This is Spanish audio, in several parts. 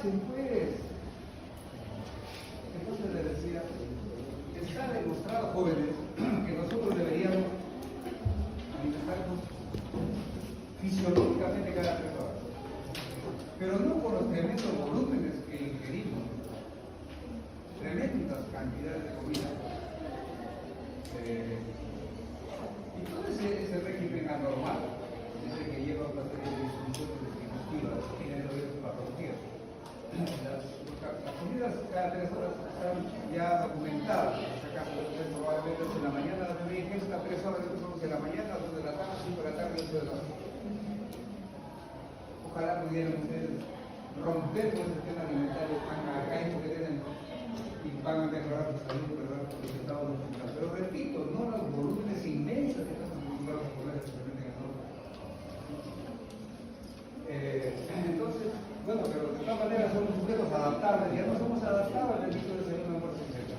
hacen, pues? Entonces le decía, está demostrado, jóvenes, que nosotros deberíamos manifestarnos fisiológicamente cada 3 horas, pero no por los tremendos volúmenes que ingerimos, tremendas cantidades de comida. Y todo ese régimen anormal, ese que lleva una serie de disfunciones digestivas, tiene diversas patologías. Las comidas cada 3 horas están ya documentadas. En este caso, probablemente en la mañana la bebé ingesta 3 horas, después 11 de la mañana, 2 de la tarde, 5 de la tarde, 8 de la noche. Ojalá pudieran ustedes romper con el sistema alimentario tan arcaico que tienen y van a mejorar su salud, ¿verdad? Por los estados de hospital. Pero repito, no los volúmenes inmensos que estamos acostumbrados a comer, especialmente en el norte. Entonces, bueno, pero de todas maneras somos sujetos adaptables, ya no somos adaptables al hecho de ser una muerte secreta.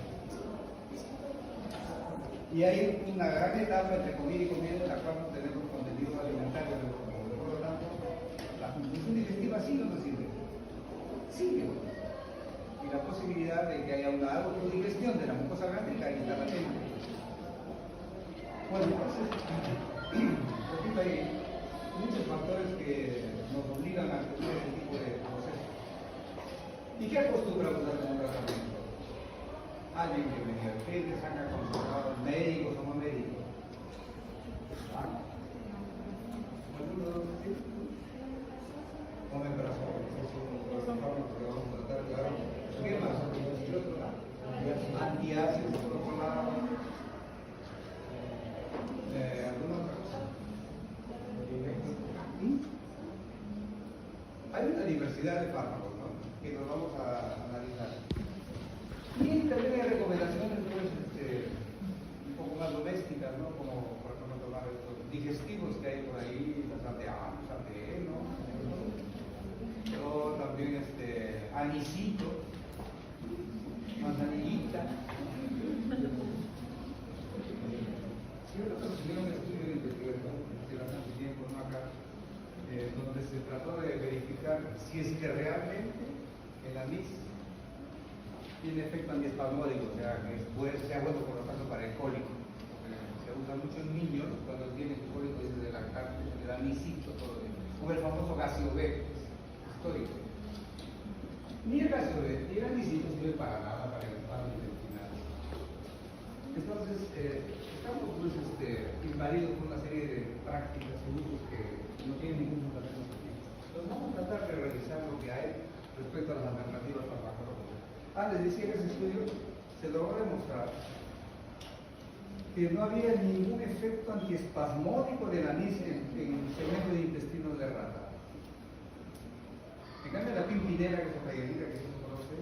Y hay una gran etapa entre comida y comida en la cual no tenemos contenido alimentario, por lo tanto, la función digestiva sigue o no sirve. Sigue. Y la posibilidad de que haya una autodigestión de la mucosa gástrica ahí está latente. Bueno, entonces, repito, hay muchos factores que nos obligan a tener ese tipo de procesos. ¿Y qué acostumbramos a hacer en un tratamiento? Alguien que me diga, ¿qué te saca consultados médicos o no médicos? Omeprazol, los fármacos que vamos a tratar, claro. ¿Qué más? ¿Y otro lado? Antiácidos, por otro lado. ¿Alguna otra cosa? Hay una diversidad de fármacos, ¿no?, que nos vamos a analizar. Y también hay recomendaciones pues, un poco más domésticas, ¿no?, como por ejemplo tomar estos digestivos que hay por ahí, las ATE, ¿no? O también anisito, manzanillita. Creo que recibieron un estudio de investigación hace bastante tiempo, ¿no?, acá, donde se trató de verificar si es que realmente el anís tiene efecto antiespasmódico, o sea, que sea bueno por lo tanto para el cólico. Se usa mucho en niños cuando tienen cólico desde lactante, el anisito, o el famoso Gasio B histórico. Ni el Gasio B ni el anisito sirve para nada para el espasmo intestinal. Entonces, estamos pues, invadidos por una serie de prácticas y usos que no tienen ningún fundamento científico. Entonces, vamos a tratar de revisar lo que hay respecto a las alternativas farmacológicas. Les decía que ese estudio se logró demostrar que no había ningún efecto antiespasmódico del anís en segmento de intestino de rata. En cambio, la pimpinela, que es otra hierbita que se conoce,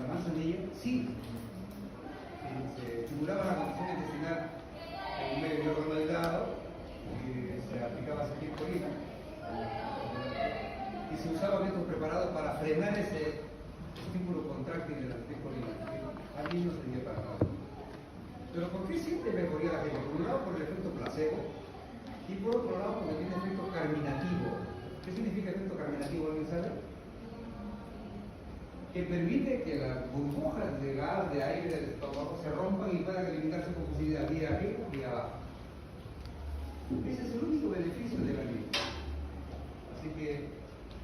la manzanilla, sí, se estimulaba la función intestinal en un medio órgano delgado, y se aplicaba acetilcolina, y se usaban estos preparados para frenar ese estímulo contráctil de la acetilcolina. A mí no servía para nada. Pero ¿por qué siempre mejoría la gente? Por un lado, por el efecto placebo, y por otro lado, porque tiene efecto carminativo. ¿Qué significa efecto carminativo? ¿Alguien sabe? Que permite que las burbujas de gas, de aire del estómago se rompan y puedan eliminarse con facilidad vía arriba y abajo. Ese es el único beneficio de la vida. Así que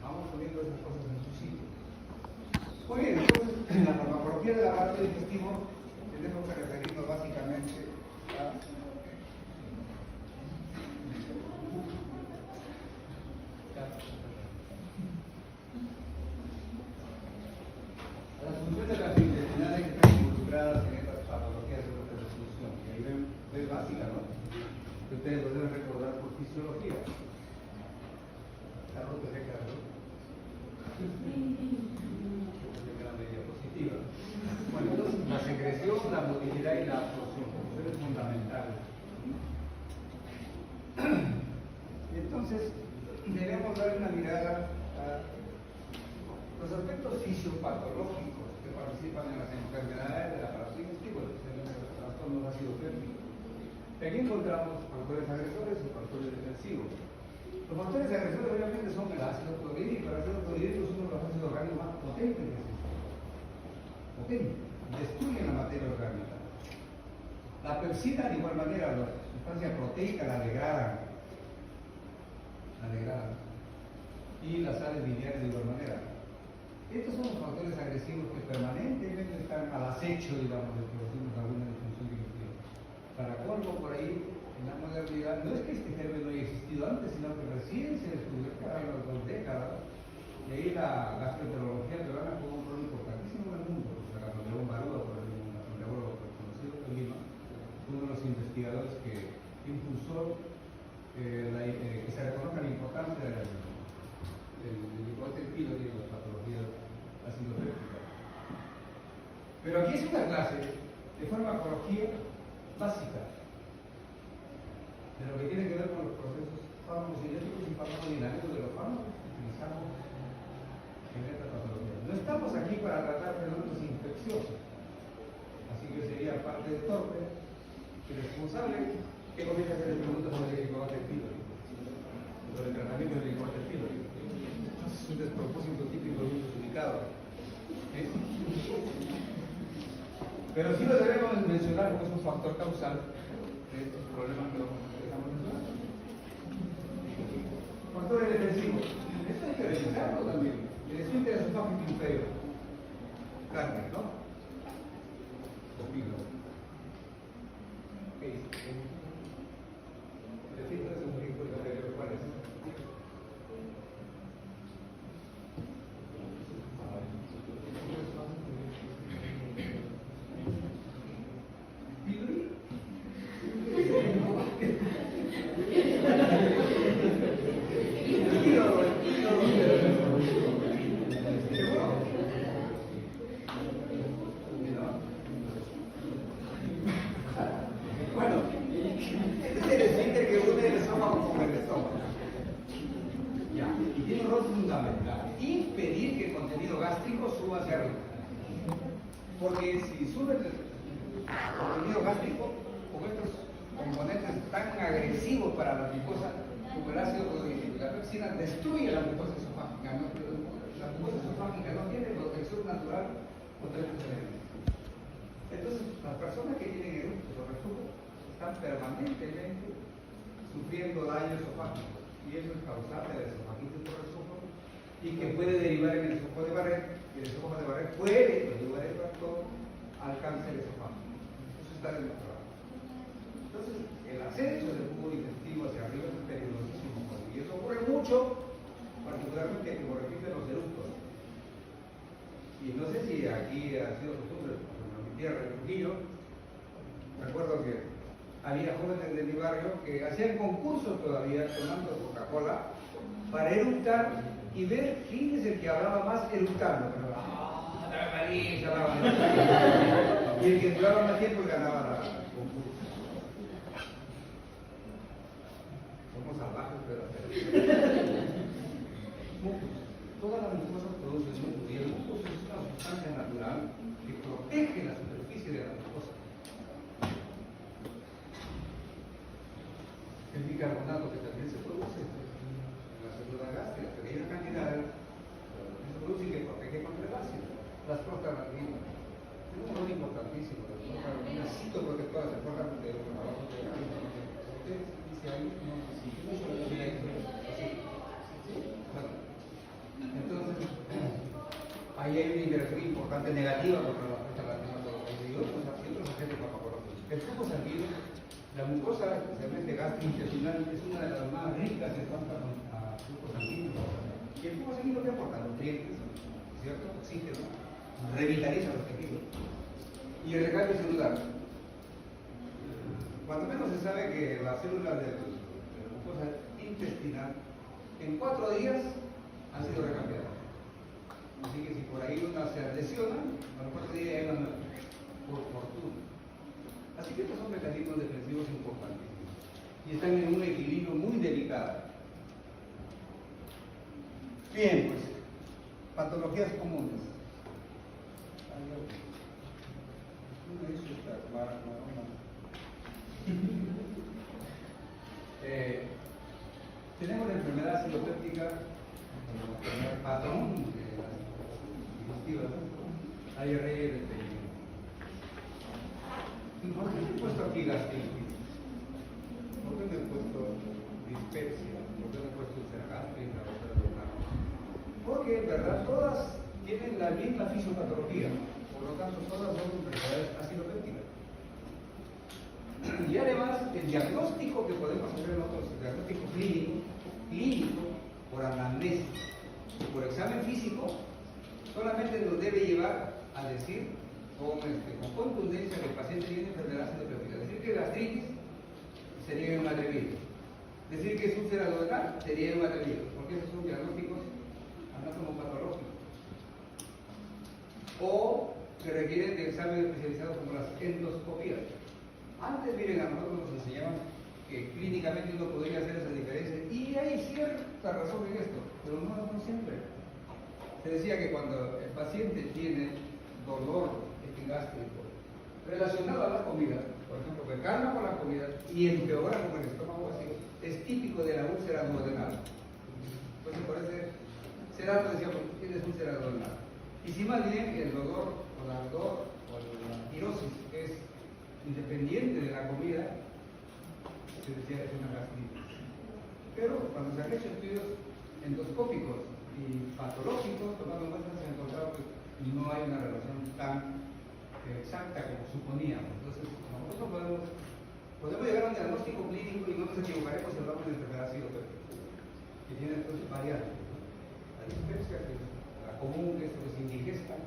vamos poniendo esas cosas en su sitio. Muy bien, entonces en la farmacología del aparato digestivo tenemos que referirnos básicamente a las funciones gastrointestinales que están involucradas en estas patologías de resolución. Y ahí ven, es básica, ¿no? Que ustedes lo deben recordar por fisiología. La ruta de cada diapositiva. Bueno, entonces la secreción, la motilidad y la absorción, eso es fundamental. Entonces, debemos dar una mirada a los aspectos fisiopatológicos que participan en las enfermedades del aparato digestivo, especialmente los trastornos ácido férmicos. Aquí encontramos factores agresores y factores defensivos. Los factores agresores obviamente son el ácido clorhídrico. El ácido clorhídrico es uno de los ácidos orgánicos más potentes que existen. Potentes. Destruyen la materia orgánica. La pepsina, de igual manera, la sustancia proteica la degradan. Y las sales lineares de igual manera. Estos son los factores agresivos que permanentemente están al acecho, digamos, de producir alguna disfunción digestiva. Para colmo, por ahí, en la modernidad, no es que este germen no haya existido antes, sino que recién se descubrió hace unas 2 décadas. Y ahí la gastroenterología peruana jugó un rol importantísimo en el mundo. O sea, León Barúa, por ejemplo, un gastroenterólogo conocido en Lima, uno de los investigadores que impulsó que se reconozca la importancia del glicote pylori en la patología acidopéptica. Pero aquí es una clase de farmacología básica, de lo que tiene que ver con los procesos farmacocinéticos y farmacodinámicos de los fármacos que utilizamos en esta patología. No estamos aquí para tratar fenómenos infecciosos, así que sería parte de torpe y responsable que comience a hacer preguntas sobre el glicote pylori, sobre el tratamiento del glicote pylori. Es un despropósito típico de un ubicado. Pero sí lo debemos mencionar porque es un factor causal de estos problemas que estamos mencionando. Factores defensivos. Esto hay que revisarlo también. El esfínter esofágico inferior. Carne, ¿no? O pilo. ¿Qué es? El esfínter esofágico inferior, ¿cuál es? Porque si sube el contenido gástrico con estos componentes tan agresivos para la glucosa, como el ácido clorhídrico y la pepsina, destruye la glucosa esofágica. La glucosa esofágica no tiene protección natural contra estos elementos. Entonces, las personas que tienen eructos o reflujos están permanentemente sufriendo daño esofágico, y eso es causante de la esofagitis por reflujo y que puede derivar en el esófago de Barrett. Y el esófago de Barrett puede llevar el factor al cáncer esofágico. Eso está demostrado. Entonces, el ascenso del tubo digestivo hacia arriba es peligrosísimo. Y eso ocurre mucho, particularmente, como repiten los eructos. Y no sé si aquí ha sido costumbre, en mi tierra, en Trujillo, recuerdo que había jóvenes de mi barrio que hacían concursos todavía tomando Coca-Cola para eructar y ver quién es el que hablaba más eructando. Y el que duraba más tiempo ganaba el concurso. Somos salvajes, pero todas las mucosas producen mucus y el mucus es una sustancia natural que protege la superficie de la mucosa. El bicarbonato que también se produce en la célula gástrica, pequeñas cantidades, se produce y que protege contra el ácido. Las prostaglandinas, es un rol importantísimo. Las prostaglandinas citoprotectoras se forman de los trabajos de la vida. Dice ahí, no, sí, entonces, ahí hay una interacción importante negativa contra la prostaglandina y otros agentes farmacológicos. El flujo sanguíneo, la mucosa, especialmente gastrointestinal, es una de las más ricas en cuanto a flujo sanguíneo. Y el flujo sanguíneo te aporta nutrientes, ¿cierto? Oxígeno, revitaliza los tejidos. Y el recambio celular. Cuando menos se sabe que las células de la mucosa intestinal en 4 días han sido recambiadas. Así que si por ahí una se lesiona, a los 4 días hay una nueva, por fortuna. Así que estos son mecanismos defensivos importantísimos y están en un equilibrio muy delicado. Bien, pues, patologías comunes. Tenemos la enfermedad acetopéptica como primer patrón de las digestivas, la diarrea y el estreñimiento. ¿Por qué me he puesto aquí gastritis? ¿Por qué me he puesto dispepsia? ¿Por qué me he puesto úlcera gástrica? Porque en verdad todas tienen la misma fisiopatología, por lo tanto todas son enfermedades acidopépticas. Y además el diagnóstico que podemos hacer nosotros, el diagnóstico clínico por anamnesis y por examen físico, solamente nos debe llevar a decir con contundencia que el paciente tiene enfermedad acidopéptica. Decir que gastritis sería un atrevido. Decir que es úlcera duodenal sería un atrevido, porque esos son diagnósticos anatomopatológicos. O que requieren de exámenes especializados como las endoscopías. Antes, miren, a nosotros nos enseñaban que clínicamente uno podría hacer esa diferencia, y hay cierta razón en esto, pero no siempre. Se decía que cuando el paciente tiene dolor epigástrico relacionado a la comida, por ejemplo, que calma con la comida y empeora con el estómago vacío, es típico de la úlcera duodenal. Pues por ese será, decíamos, tienes úlcera duodenal. Y si más bien el dolor o la ardor o la tirosis es independiente de la comida, se decía que es una gastritis. Pero cuando se han hecho estudios endoscópicos y patológicos, tomando muestras, se ha encontrado que no hay una relación tan exacta como suponíamos. Entonces, nosotros podemos llegar a un diagnóstico clínico y no nos equivocaremos si hablamos de enfermedad acidopéptica, que tiene entonces variantes. La dispepsia, que es la común, que es indigesta,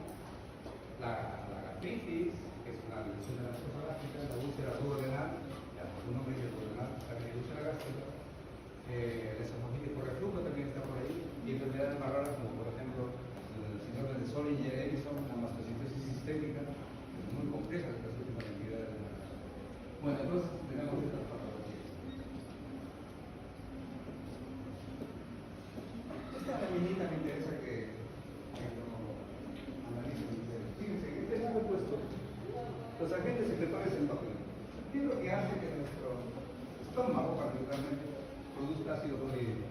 la gastritis, que es una lesión de la mucosa gástrica, la úlcera duodenal, su nombre dice duodenal, también es úlcera gástrica, el esofagito por reflujo también está por ahí, y enfermedades más raras como por ejemplo el síndrome de Zollinger-Ellison, la mastocitosis sistémica, muy compleja de las últimas entidades. Bueno, entonces tenemos estas patologías. Esta laminita me interesa que lo analicen ustedes. Fíjense, en este lado he puesto los agentes secretores endógenos. ¿Qué es lo que hace que nuestro estómago, particularmente, produzca ácido clorhídrico?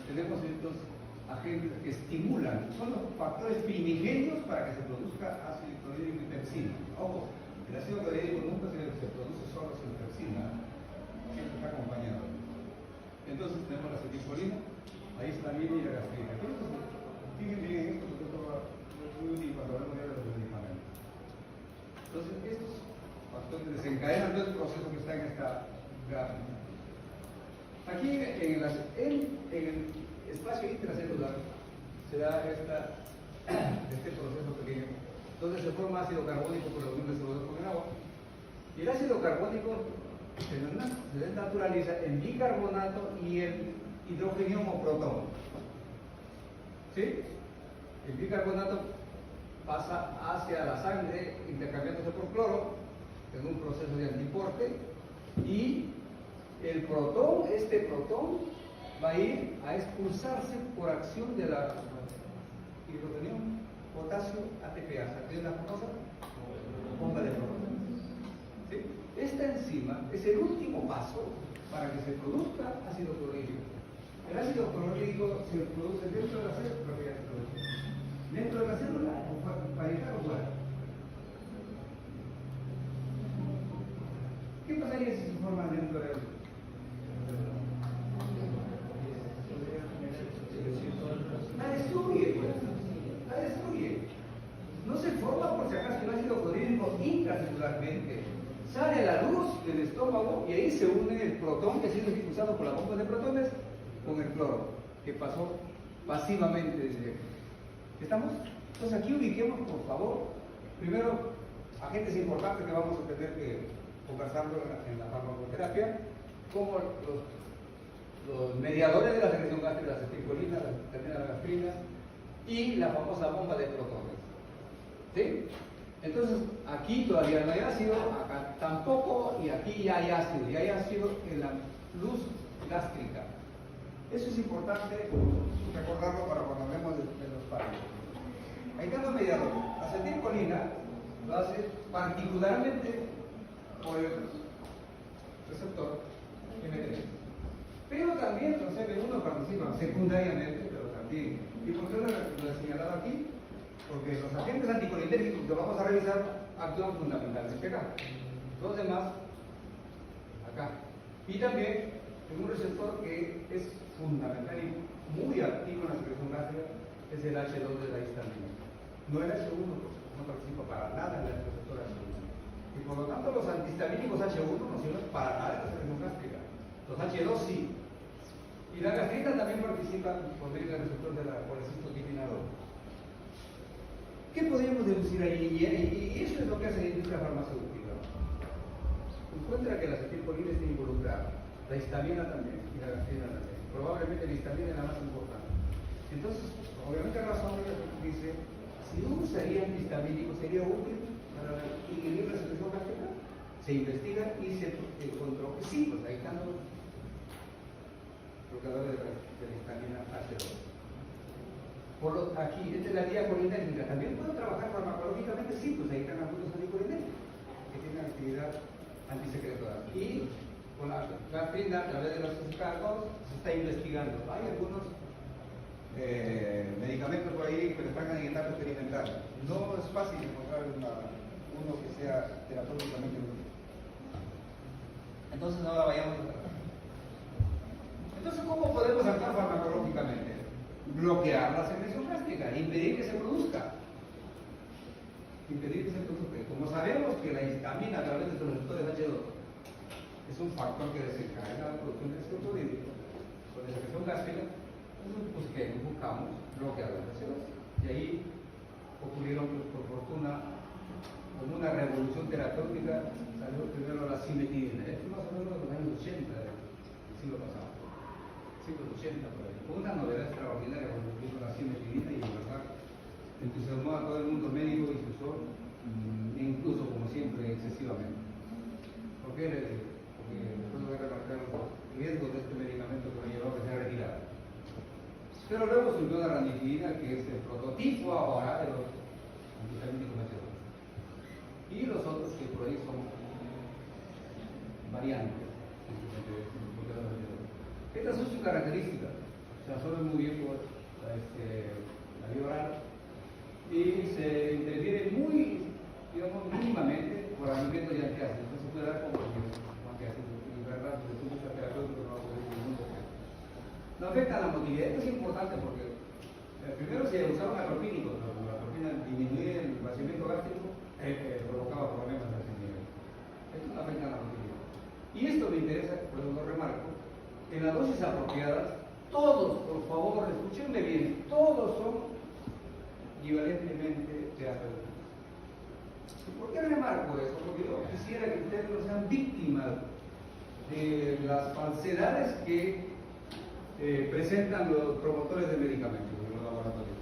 Tenemos estos agentes que estimulan, son los factores primigenios para que se produzca ácido clorhídrico y pepsina. Ojo, el ácido clorhídrico nunca se produce solo sin pepsina, siempre está acompañado. Entonces tenemos la acetilcolina, ahí está la bilis y la gastrina. Fíjense bien esto, porque esto va muy útil cuando hablamos de los medicamentos. Entonces, estos factores desencadenan todo el proceso que está en esta gráfica. Aquí en el espacio intracelular se da este proceso pequeño, donde se forma ácido carbónico por la unión de CO2 con el agua. Y el ácido carbónico se desnaturaliza en bicarbonato y en hidrogenio o protón. ¿Sí? El bicarbonato pasa hacia la sangre intercambiándose por cloro en un proceso de antiporte, y el protón, este protón va a ir a expulsarse por acción de la hidrogenio potasio ATPasa, que es la famosa bomba de protones. ¿Sí? Esta enzima es el último paso para que se produzca ácido clorhídrico. El ácido clorhídrico se produce dentro de la célula, dentro de la célula o para entrar o fuera. ¿Qué pasaría si se forma dentro de la célula? La destruye, pues. La destruye. No se forma por si acaso el ácido clorhídrico intracelularmente. Sale a la luz del estómago y ahí se une el protón que ha sido expulsado por la bomba de protones con el cloro, que pasó pasivamente desde aquí. ¿Estamos? Entonces aquí ubiquemos, por favor, primero, agentes importantes que vamos a tener que conversarlo en la farmacoterapia, como los mediadores de la secreción gástrica, la acetilcolina, la gastrina y la famosa bomba de protones. ¿Sí? Entonces, aquí todavía no hay ácido, acá tampoco, y aquí ya hay ácido, en la luz gástrica. Eso es importante recordarlo para cuando hablemos de los fármacos. Ahí está los mediadores. La acetilcolina lo hace particularmente por el receptor M3. Pero también los CB1 participan secundariamente, pero también. ¿Y por qué lo he señalado aquí? Porque los agentes anticolinérgicos que vamos a revisar actúan fundamentalmente acá. Los demás, acá. Y también en un receptor que es fundamental y muy activo en la secreción gástrica, es el H2 de la histamina. No el H1, porque no participa para nada en el receptor H1. Y por lo tanto los antihistamínicos H1 no sirven para nada en la secreción gástrica. Los H2 sí. Y la gastrita también participa por medio del receptor de la colecistotipina 2. ¿Qué podríamos deducir ahí? Y eso es lo que hace la industria farmacéutica. Encuentra que la acetilcolina está involucrada, la histamina también y la gastrina también. Probablemente la histamina es la más importante. Entonces, obviamente razón dice, si uno sería antihistamínico, sería útil para inhibir la secreción gástrica. Se investiga y se encontró que sí, pues ahí están los bloqueadores de la histamina H2. Aquí, esta es la vía colinérgica. ¿También puedo trabajar farmacológicamente? Sí, pues ahí están algunos anticolinérgicos que tienen actividad antisecretora. Y con la gastrina, a través de los escargos, se está investigando. Hay algunos medicamentos por ahí que están en etapa experimental. No es fácil encontrar uno que sea terapéuticamente útil. Entonces, ahora vayamos a tratar. Entonces, ¿cómo podemos actuar farmacológicamente? Bloquear la secreción gástrica, impedir que se produzca. Impedir que se produzca. Como sabemos que la histamina a través de los receptores H2 es un factor que desencadena la producción de estreptolítico con la secreción gástrica, pues que buscamos bloquear la H2. Y ahí ocurrieron, pues, por fortuna, como una revolución terapéutica, salió primero la cimetidina. Esto más o menos de los años 80 del siglo pasado. Siglo 80 por ahí. Fue una novedad extraordinaria cuando puso la cimetidina y en verdad entusiasmó a todo el mundo médico y se usó, incluso como siempre, excesivamente. ¿Por qué? Porque después voy a remarcar los riesgos de este medicamento que me llevó a que sea retirado. Pero luego surgió la ranitidina, que es el prototipo ahora de los antihistamínicos H2. Y los otros que por ahí son variantes. Estas son sus características. Se absorbe muy bien por la vía oral y se interviene muy, digamos, mínimamente por alimentos y antiácidos. No se puede dar como antiácidos. En verdad, desde el punto de vista terapéutico no va a poder ningún efecto. No afecta a la motilidad. Esto es importante porque primero se usaron atropínicos, pero la atropina disminuye el vaciamiento gástrico, provocaba problemas a ese nivel. Esto no afecta a la motilidad. Y esto me interesa, por eso lo remarco. En las dosis apropiadas, todos, por favor, escúchenme bien, todos son equivalentemente terapéuticos. ¿Y por qué remarco esto? Porque yo quisiera que ustedes no sean víctimas de las falsedades que presentan los promotores de medicamentos en los laboratorios.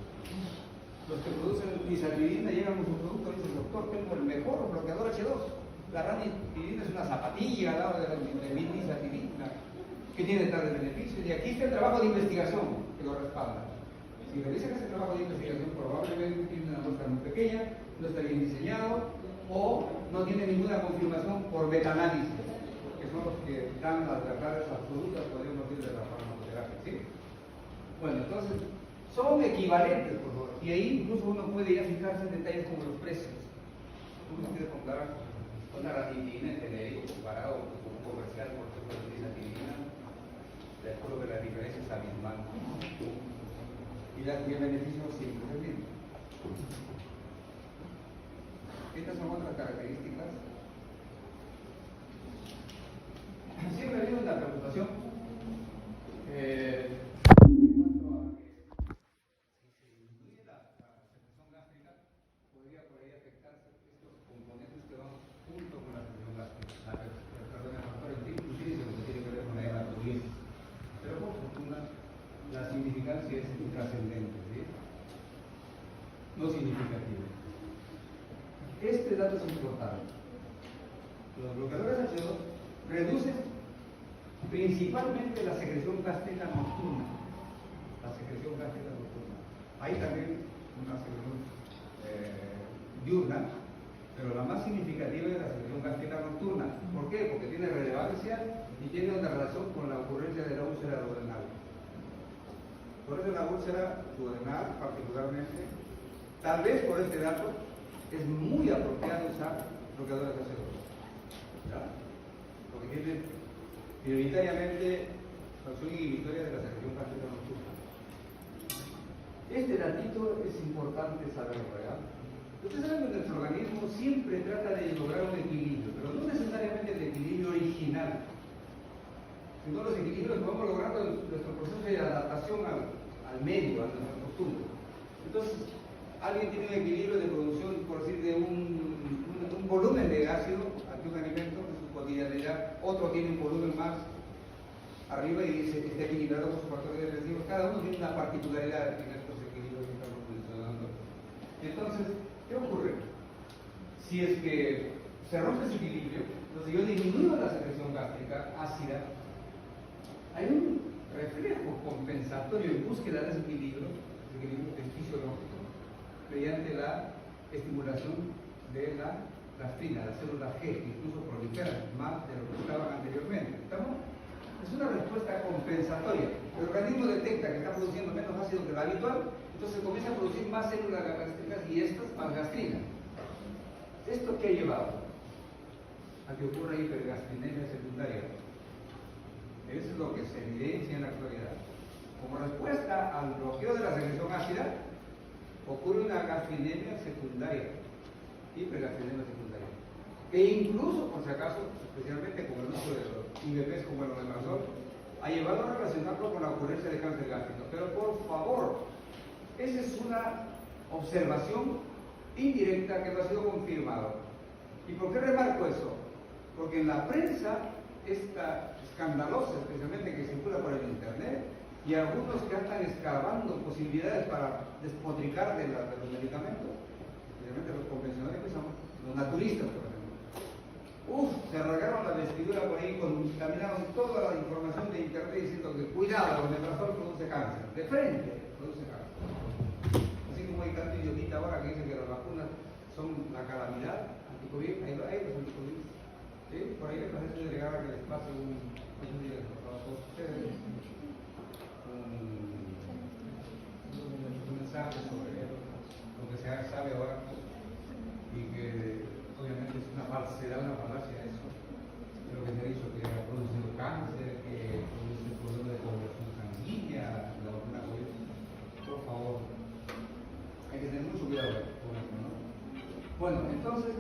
Los que producen nisatidina llegan con su producto y dicen, doctor, tengo el mejor bloqueador H2. La ranitidina es una zapatilla al lado de la nisatidina, que tiene tales beneficios, y aquí está el trabajo de investigación que lo respalda. Si realizan ese trabajo de investigación, probablemente tiene una muestra muy pequeña, no está bien diseñado, o no tiene ninguna confirmación por metaanálisis, que son los que dan las verdades absolutas, podríamos decir, de la farmacoterapia. ¿Sí? Bueno, entonces, son equivalentes, por favor, y ahí incluso uno puede ya fijarse en detalles como los precios. Uno quiere comprar una ranitidina en genérico comparado con un comercial, por ejemplo, de nisatidina. De acuerdo que la diferencia es abismal. Y el beneficio siempre es el mismo. Estas son otras características. Siempre ha habido una preocupación en cuanto a que si se disminuye la secreción gástrica, podría por ahí afectarse estos componentes que van junto con la secreción gástrica. Perdón, el factor inclusive lo que tiene que ver con la hematopoiesis. Pero por fortuna la significancia es intrascendente, ¿sí? No significativa. Este dato es importante. Los bloqueadores H2 reducen principalmente la secreción gástrica nocturna. La secreción gástrica nocturna. Hay también una secreción diurna, pero la más significativa es la secreción gástrica nocturna. ¿Por qué? Porque tiene relevancia y tiene una relación con la ocurrencia de la úlcera duodenal. Por eso la úlcera duodenal, particularmente, tal vez por este dato, es muy apropiado usar bloqueadores gaseosos, ¿ya? Porque tiene prioritariamente acción inhibitoria de la secreción gástrica nocturna. Este datito es importante saberlo, ¿verdad? Ustedes saben que nuestro organismo siempre trata de lograr un equilibrio, pero no necesariamente el equilibrio original, sino los equilibrios que vamos logrando en nuestro proceso de adaptación al medio, a nuestra costumbre. Entonces, alguien tiene un equilibrio de producción, por decir, de un volumen de ácido ante un alimento en su cotidianidad, otro tiene un volumen más arriba y está equilibrado con sus factores defensivos. Cada uno tiene una particularidad en estos equilibrios que estamos funcionando. Entonces, ¿qué ocurre? Si es que se rompe ese equilibrio, entonces yo disminuyo la secreción gástrica ácida, hay un reflejo compensatorio en búsqueda de ese equilibrio fisiológico, mediante la estimulación de la gastrina, la célula G, que incluso proliferan más de lo que estaban anteriormente. ¿Estamos? Es una respuesta compensatoria. El organismo detecta que está produciendo menos ácido que lo habitual, entonces comienza a producir más células gástricas y estas más gastrina. ¿Esto qué ha llevado? A que ocurra hipergastrinemia secundaria. Eso es lo que se evidencia en la actualidad. Como respuesta al bloqueo de la secreción ácida, ocurre una gastrinemia secundaria, hipergastrinemia secundaria, que incluso, por si acaso, especialmente con el uso de los IVPs como el omeprazol, ha llevado a relacionarlo con la ocurrencia de cáncer gástrico. Pero por favor, esa es una observación indirecta que no ha sido confirmado. ¿Y por qué remarco eso? Porque en la prensa, esta escandalosa, especialmente que circula por el internet, y algunos que andan escarbando posibilidades para despotricar de los medicamentos, especialmente los convencionales, que son los naturistas, por ejemplo. Se rasgaron la vestidura por ahí, contaminaron toda la información de internet diciendo que cuidado, el omeprazol produce cáncer. De frente, produce cáncer. Así como hay tanto idiotita ahora que dicen que las vacunas son la calamidad anticovid, hay los anticovid. ¿Sí? Por ahí les parece delegada que les pase un mensaje sobre lo que se sabe ahora y que obviamente es una falsedad, una falacia eso. Lo que se ha dicho que ha producido cáncer, que produce problemas de coagulación sanguínea, la vacuna COVID. Por favor, hay que tener mucho cuidado con esto, ¿no? Bueno, entonces,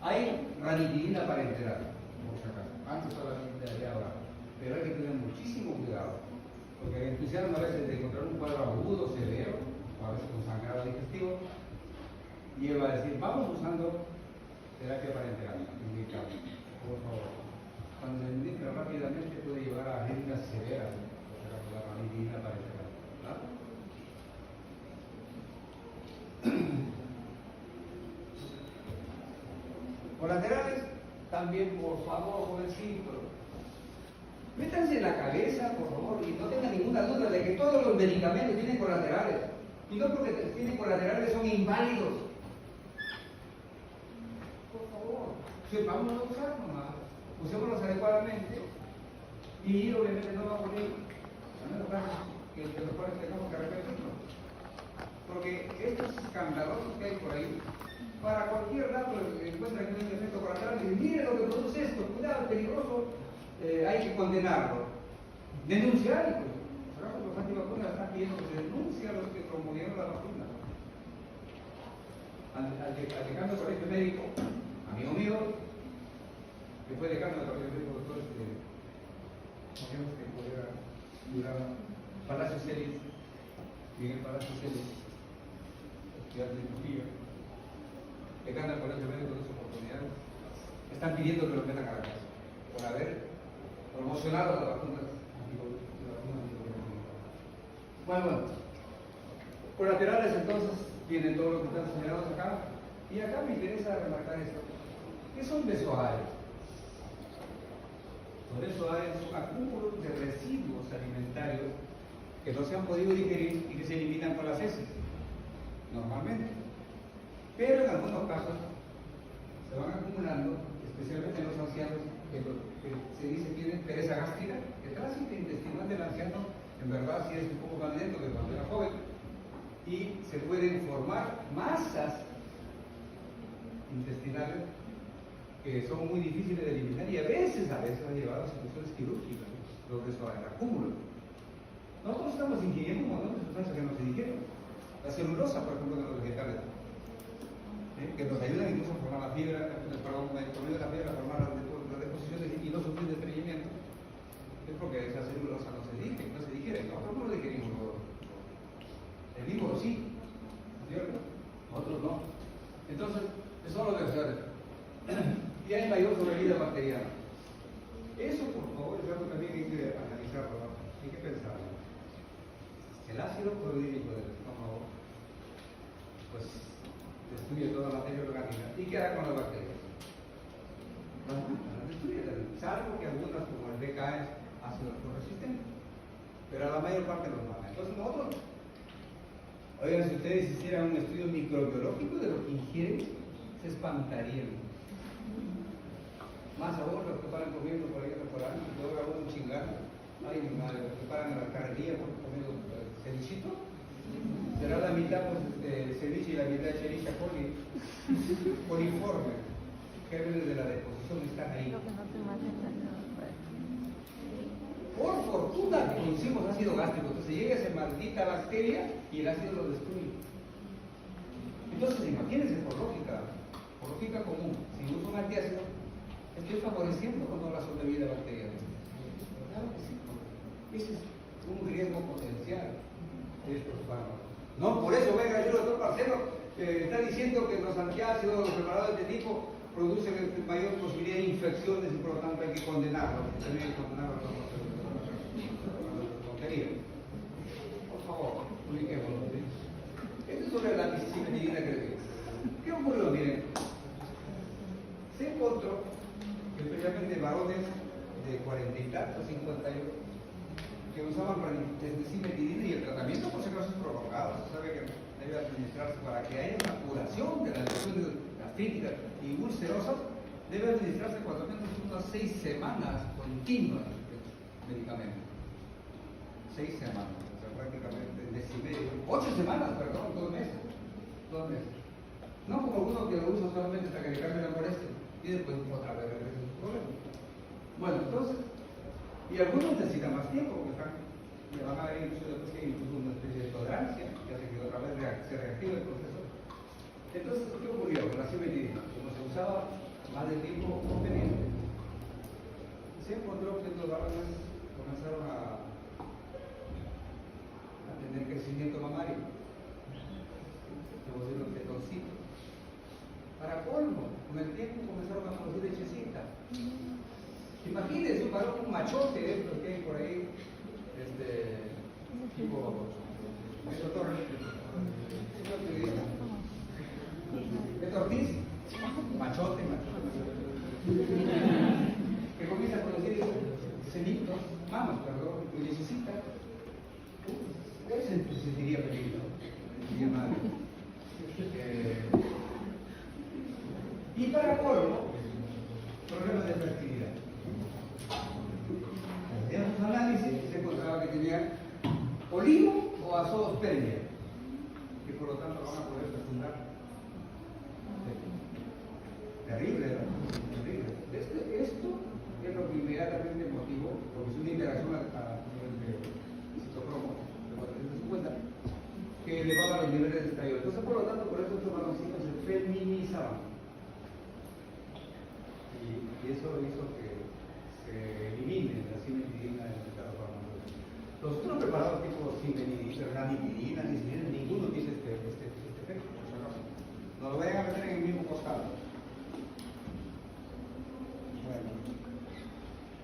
hay ranitidina parenteral, por si acaso. Antes solamente había ahora, pero hay que tener muchísimo cuidado, porque el entusiasmo a veces de encontrar un cuadro agudo, severo, o a veces con sangrado digestivo, lleva a decir, vamos usando terapia parenteral, por favor. Cuando se administra rápidamente puede llevar a heridas severas, por si acaso la ranitidina parenteral, ¿verdad? Colaterales, también por favor, jovencitos, métanse en la cabeza, por favor, y no tengan ninguna duda de que todos los medicamentos tienen colaterales, y no porque tienen colaterales son inválidos. Por favor, vamos a usar nomás, usémoslos adecuadamente, y obviamente no va a poner, a menos que de los cuales tengamos que repetirlo, porque estos escandalosos que hay por ahí, para cualquier dato que encuentren un efecto colateral, dicen, mire lo que produce esto, cuidado, peligroso, hay que condenarlo. Denunciar, y pues, los antivacunas están pidiendo que se denuncie a los que promovieron la vacuna. Al decano del colegio médico, amigo mío, que fue decano del colegio médico, doctor, que pudiera durar Palacio Celis, Miguel Palacio Celis, estudiante de Trujillo, decano del colegio médico de sus oportunidades, están pidiendo que lo metan a la casa por haber promocionado las vacunas anticovid. Bueno, colaterales entonces tienen todo lo que están señalados acá, y acá me interesa remarcar esto. ¿Qué son besoares? Los besoares son acúmulos de residuos alimentarios que no se han podido digerir y que se eliminan con las heces, normalmente. Pero en algunos casos se van acumulando, especialmente en los ancianos, que se pueden formar masas intestinales que son muy difíciles de eliminar y a veces han llevado a situaciones quirúrgicas, los desacúmulos. Nosotros estamos ingiriendo un montón de sustancias que no se digieren. La celulosa, por ejemplo, de los vegetales, que nos ayudan incluso a formar la fibra, perdón, por medio de la fibra, a formar las deposiciones y no sufrir de estreñimiento, es porque esa celulosa no se digiere. Nosotros no digerimos todo. El hígado sí, ¿no es cierto? Nosotros no. Entonces, eso son los vegetales. Y hay mayor sobrevida bacteriana. Eso, por favor, es algo también que hay que analizarlo, ¿no? Hay que pensarlo. El ácido clorhídrico del estómago, pues, destruye toda la materia orgánica. ¿Y qué hará con las bacterias? Las destruye, salvo que algunas, como el BK, es ácido resistente. Pero a la mayor parte los mata. Entonces, nosotros, oigan, si ustedes hicieran un estudio microbiológico de lo que ingieren, se espantarían. Más aún los que paran comiendo por ahí en el restaurante, luego hago un chingado. Ay, mi madre, los que paran en la carrería comiendo cevichito. Será la mitad pues, ceviche y la mitad chericha coliforme. Gérmenes de la deposición están ahí. Por fortuna que producimos ácido gástrico, entonces llega esa maldita bacteria y el ácido lo destruye. Entonces, imagínense por lógica común, si uso un antiácido, estoy favoreciendo con la sobrevida bacteriana. Claro que sí. Ese es un riesgo potencial de estos fármacos. No, por eso, venga, yo, doctor Marcelo, está diciendo que los antiácidos, los preparados de este tipo, producen mayor posibilidad de infecciones y por lo tanto hay que condenarlos. También hay que condenarlos a tontería. Por favor, ubiquémonos. Esto es sobre la ampicilina que ¿qué ocurrió? Miren, se encontró que especialmente varones de 40 y tantos, 50 años, que usaban ranitidina y el tratamiento por si acaso es prolongado. Se sabe que debe administrarse para que haya una curación de las lesiones gastríticas y ulcerosas, debe administrarse cuando menos unas 6 semanas continuas de medicamento. 6 semanas, o sea, prácticamente un mes y medio. 8 semanas, perdón, 2 meses. 2 meses. No como uno que lo usa solamente hasta que le cambie la molestia y después otra vez regresa a su problema. Bueno, entonces, y algunos necesitan más tiempo, porque le van a ver incluso después que hay incluso una especie de tolerancia, que hace que otra vez se reactive el proceso. Entonces, ¿qué ocurrió? Con la cimetidina, como se usaba más de tiempo conveniente, se encontró que los varones comenzaron a tener crecimiento mamario, los petoncitos. Para colmo, con el tiempo comenzaron a producir lechecita. Imagínense un varón, un machote de estos que hay por ahí, tipo Beto Ortiz, machote, que comienza a producir cenitos, mamas, perdón, y lechecita. Él se sentiría peligro, sería madre. Y para colmo, problemas de fertilidad. En sus análisis se encontraba que tenía olivo o azoospermia, que por lo tanto van a poder fecundar. Terrible, ¿no? Terrible. Esto es lo que inmediatamente motivó, porque es una interacción a nivel de citocromo, de 450, que elevaba los niveles de estradiol. Entonces, por lo tanto, por eso estos varoncitos se feminizaban. Y eso hizo que se elimine la cimetidina del mercado farmacéutico. Los otros preparados tipo ranitidina, ninguno tiene este efecto, por si acaso. No lo vayan a meter en el mismo costado. Bueno.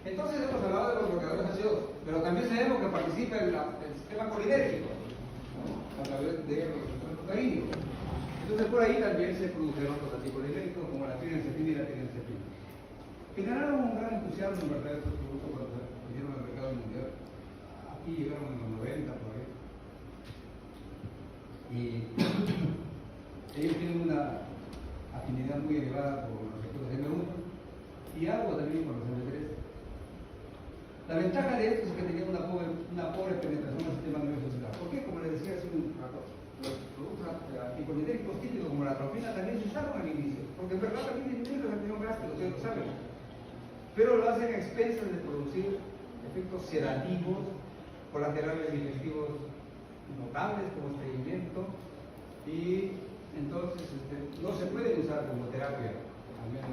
Entonces hemos hablado de los bloqueadores ácidos, pero también sabemos que participa en el sistema colinérgico, ¿no? A través de los proteínicos. Entonces por ahí también se produjeron los anticolinérgicos como la tirenceptina y la tirenceptina. Generaron un gran entusiasmo en verdad estos productos cuando vinieron al mercado mundial. Aquí llegaron en los 90 por ahí. Y ellos tienen una afinidad muy elevada por los receptores M1 y algo también por los M3. La ventaja de esto es que tenían una pobre penetración al sistema nervioso central. ¿Por qué? Como les decía hace un rato, los productos anticolinérgicos típicos como la atropina también se usaron al inicio, porque en verdad también disminuye la presión gástrica, ustedes lo saben, pero lo hacen a expensas de producir efectos sedativos, colaterales efectivos notables como estreñimiento, y entonces no se pueden usar como terapia, al menos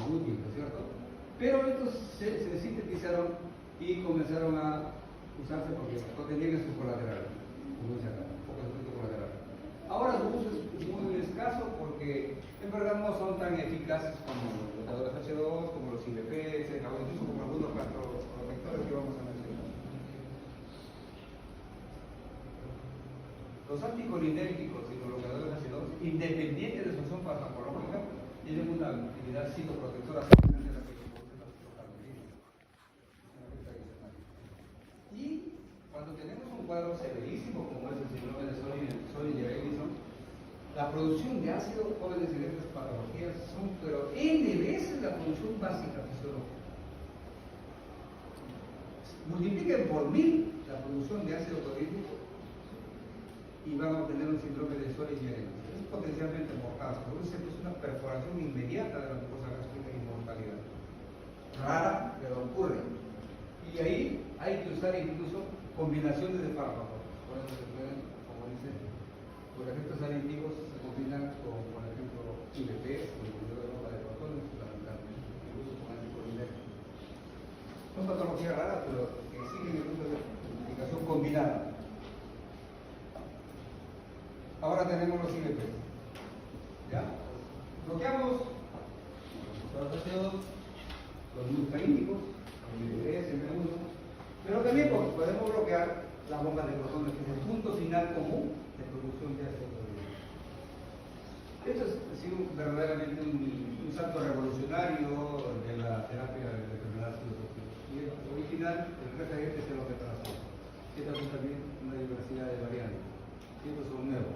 útil, ¿no es cierto? Pero estos se sintetizaron y comenzaron a usarse porque no tenían su colateral, como dice acá, un poco de efecto colateral. Ahora su uso es muy escaso porque en verdad no son tan eficaces como los bloqueadores H2, como los IBPs, incluso como algunos protectores que vamos a mencionar. Los anticolinérgicos y los bloqueadores H2, independientes de su acción farmacológica, tienen una actividad citoprotectora semejante a la que produce la citocardina. Y cuando tenemos un cuadro severísimo como es el síndrome de Solinger-Ellison, la producción de ácido jóvenes en estas patologías son, pero N veces la producción básica fisiológica. Multipliquen por 1000 la producción de ácido clorhídrico y van a obtener un síndrome de Solinger-Ellison. Es potencialmente mortal, produce una perforación inmediata de la mucosa gástrica y mortalidad. Rara, pero ocurre. Y ahí hay que usar incluso combinaciones de fármacos. Por eso se pueden, como dicen, por efectos aditivos se combinan con, por ejemplo, IBPs, con el de bomba de protones, fundamentalmente, incluso con anticolinérgicos. Son patologías raras, pero que siguen el uso de aplicación combinada. Ahora tenemos los IBPs. ¿Ya? Bloqueamos los muscarínicos, los IBPs, M1, pero también podemos bloquear las bombas de protones, que es el punto final común de producción de ácido clorhídrico. Esto ha sido verdaderamente un salto revolucionario de la terapia de enfermedades citotóxicas. Y el original, el referente es el omeprazol. Estas son también una diversidad de variantes. Y estos son nuevos.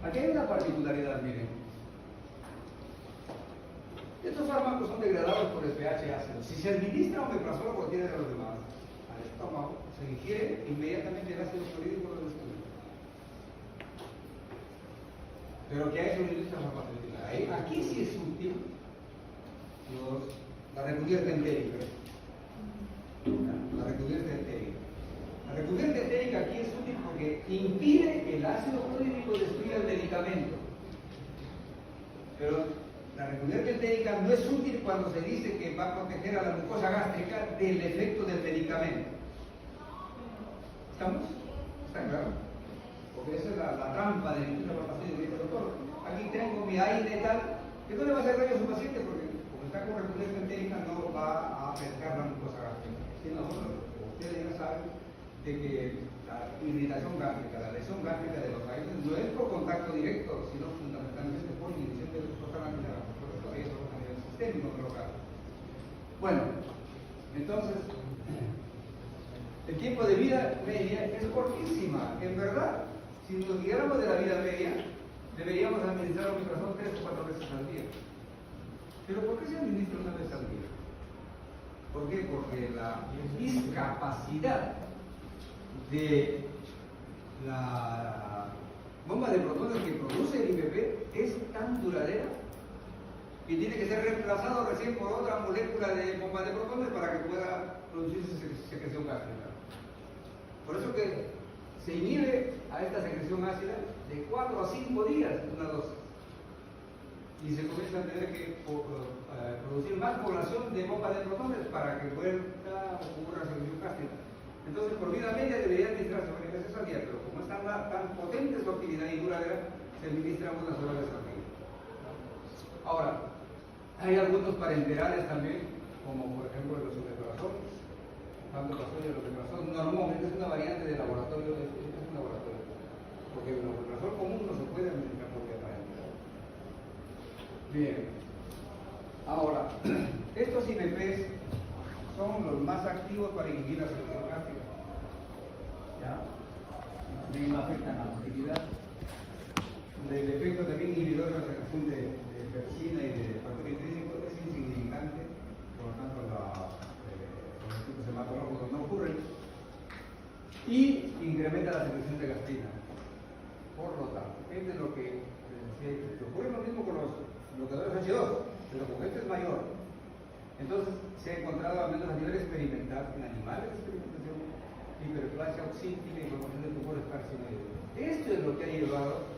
Aquí hay una particularidad, miren. Estos fármacos son degradados por el pH ácido. Si se administra omeprazol o cualquiera de los demás al estómago, se ingiere inmediatamente el ácido clorhídrico lo destruye. Pero ¿qué hay sobre la industria farmacéutica? Aquí sí es útil la recubierta entérica. La recubierta entérica. La recubierta entérica aquí es útil porque impide que el ácido clorhídrico destruya el medicamento. Pero la recubierta entérica no es útil cuando se dice que va a proteger a la mucosa gástrica del efecto del medicamento. ¿Estamos? ¿Está claro? Porque esa es la trampa de la industria farmacéutica. Dice, doctor, aquí tengo mi AINE tal, que no le va a hacer daño a su paciente porque como está con recubierta entérica no va a afectar la mucosa gástrica. Si nosotros, ustedes ya saben, de que la irritación gástrica, la lesión gástrica de los AINES no es por contacto directo, sino fundamentalmente por inhibición de los protonaminas, por eso hay eso a nivel sistémico local. Bueno, entonces, el tiempo de vida media es cortísima. En verdad, si nos guiáramos de la vida media, deberíamos administrar omeprazol 3 o 4 veces al día. Pero ¿por qué se administra una vez al día? ¿Por qué? Porque la discapacidad de la bomba de protones que produce el IBP es tan duradera que tiene que ser reemplazado recién por otra molécula de bomba de protones para que pueda producirse secreción gástrica. Por eso que se inhibe a esta secreción ácida de 4 a 5 días una dosis. Y se comienza a tener que producir más población de bombas de protones para que vuelva a ocurrir la secreción gástrica. Entonces, por vida media debería administrarse varias veces al día, pero como es tan potente su actividad y duradera, se administra una sola vez al día. Ahora, hay algunos parenterales también, como por ejemplo los omeprazol. Pantoprazol y el omeprazol normalmente es una variante de laboratorio, es un laboratorio, porque el omeprazol común no se puede administrar por vía parenteral. Bien, ahora, estos IBPs son los más activos para inhibir la secreción gástrica. ¿Ya? No afectan a la motilidad. El efecto también inhibidor de la secreción de persina y de factor intrínseco es insignificante, por lo tanto los efectos hematológicos no ocurren. Y incrementa la secreción de gastrina. Entonces, se ha encontrado, al menos a nivel experimental, en animales de experimentación, hiperplasia oxítica y formación de tumores carcinógenos. Esto es lo que ha llevado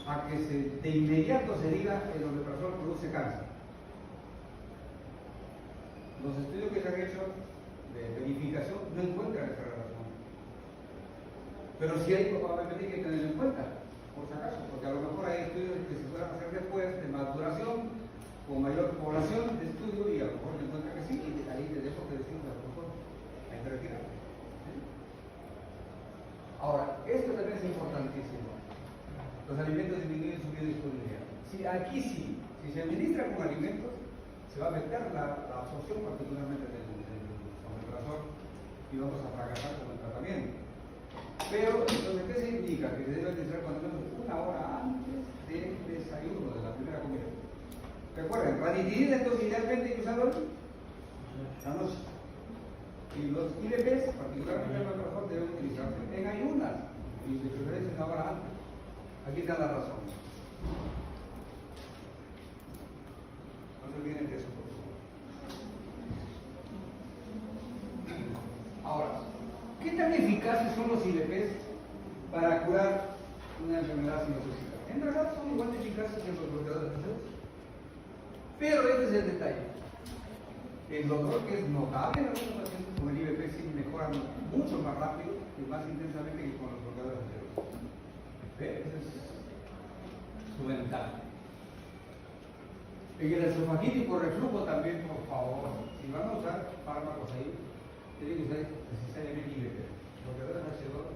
a que de inmediato se diga que el omeprazol produce cáncer. Los estudios que se han hecho de verificación no encuentran esa relación. Pero sí hay, probablemente hay que tenerlo en cuenta, por si acaso, porque a lo mejor hay estudios que se puedan hacer después de maduración, con mayor población de estudio, y a lo mejor se encuentra que sí, y ahí les dejo que decimos a lo mejor hay que retirar. Ahora, esto también es importantísimo. Los alimentos disminuyen su biodisponibilidad. Aquí sí, si se administra con alimentos, se va a afectar la absorción particularmente del omeprazol y vamos a fracasar con el tratamiento. Pero, entonces, ¿qué significa? Que se debe administrar cuando menos una hora antes del desayuno, de la primera comida. Recuerden, ranitidina entonces idealmente hay que usarlo la noche. Y los IVPs, particularmente el omeprazol, deben utilizarse en ayunas y de preferencia una hora antes. Aquí está la razón. No se olviden de eso, por favor. Ahora, ¿qué tan eficaces son los IVPs para curar una enfermedad sinusoidal? En realidad son igual de eficaces que los bloqueadores de receptores. Pero este es el detalle. El dolor, que es notable en algunos pacientes con el IVP, sí mejora mucho más rápido y más intensamente que con los bloqueadores de receptores. Esa es su ventaja. En el esofaguítico reflujo también, por favor, si van a usar fármacos ahí, tienen que usar necesariamente IVP. Los bloqueadores de receptores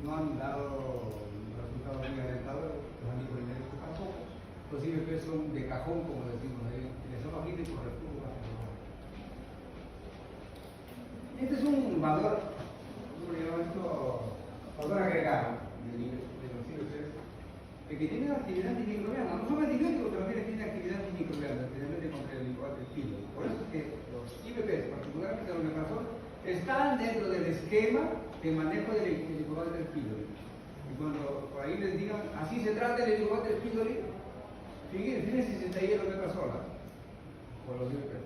no han dado resultados muy alentados, los anticolinérgicos tampoco. Los IVP son de cajón, como decimos ahí. El esofaguítico reflujo. Este es un valor, ¿cómo le llamo esto? Valor agregado de los IVPs, que tiene actividad antimicrobiana. No son antibióticos, pero también tienen actividad antimicrobiana, especialmente contra el glicosato del pilo. Por eso es que los IVPs, particularmente el omeprazol, están dentro del esquema de manejo del glicosato del pilo. Y cuando por ahí les digan, así se trata el glicosato del pilo, fíjense si se está ahí el omeprazol por los IVPs.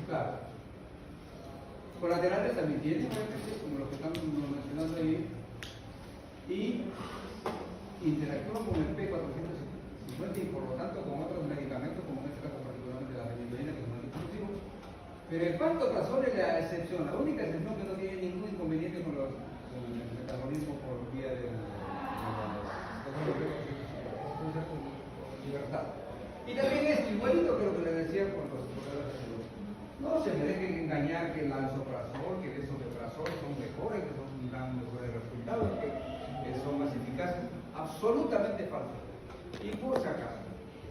Claro. Colaterales también tienen, como lo que estamos mencionando ahí, y interactúan con el P450 y por lo tanto con otros medicamentos, como en este caso particularmente la benzoilina, que son anticonvulsivos. Pero el pantoprazol es la excepción, la única excepción que no tiene ningún inconveniente con el metabolismo por vía de libertad. Y también esto, igualito que lo que les decía con los bloqueadores. No se me dejen engañar que el lansoprazol, que el esomeprazol son mejores, que dan mejores resultados, que son más eficaces. Absolutamente falso. Y por si acaso,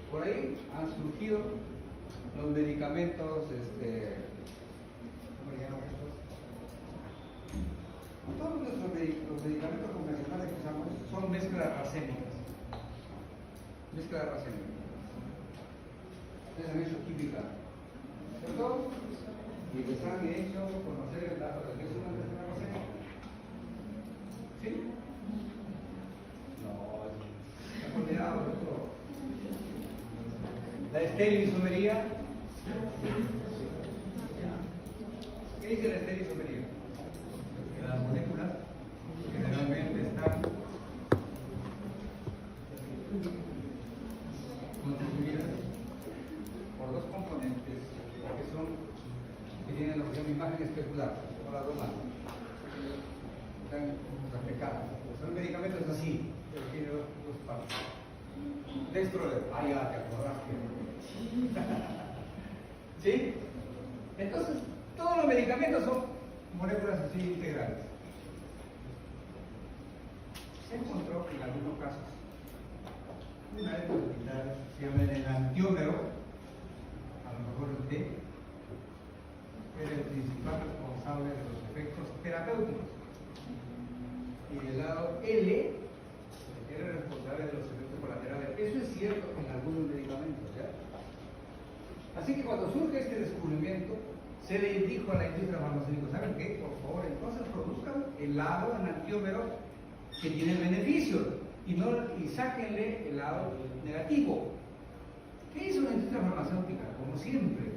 por ahí han surgido los medicamentos, ¿cómo se llaman estos? Todos los medicamentos convencionales que usamos son mezclas racémicas. Mezclas racémicas. Ustedes han hecho química, ¿cierto? Y les han hecho conocer el dato de que es una mezcla racémica. ¿Sí? No, se ha olvidado esto. La estereoisomería. ¿Qué dice la estereoisomería? Que las moléculas generalmente están constituidas por dos componentes que tienen la opción de imagen especular, como las dos manos. Están reflejadas. Son medicamentos así, pero tienen dos partes. Dextrolero, ya te acordaste. ¿Sí? Entonces, todos los medicamentos son moléculas así integrales. Se encontró en algunos casos una epidemia, se llama el enantiómero, a lo mejor el D, era el principal responsable de los efectos terapéuticos. Y del lado L era el responsable de los efectos colaterales. Eso es cierto en algunos medicamentos, ¿ya? Así que cuando surge este descubrimiento, se le dijo a la industria farmacéutica, ¿saben qué? Por favor, entonces produzcan el lado enantiómero que tiene beneficios y sáquenle el lado negativo. ¿Qué hizo la industria farmacéutica? Como siempre,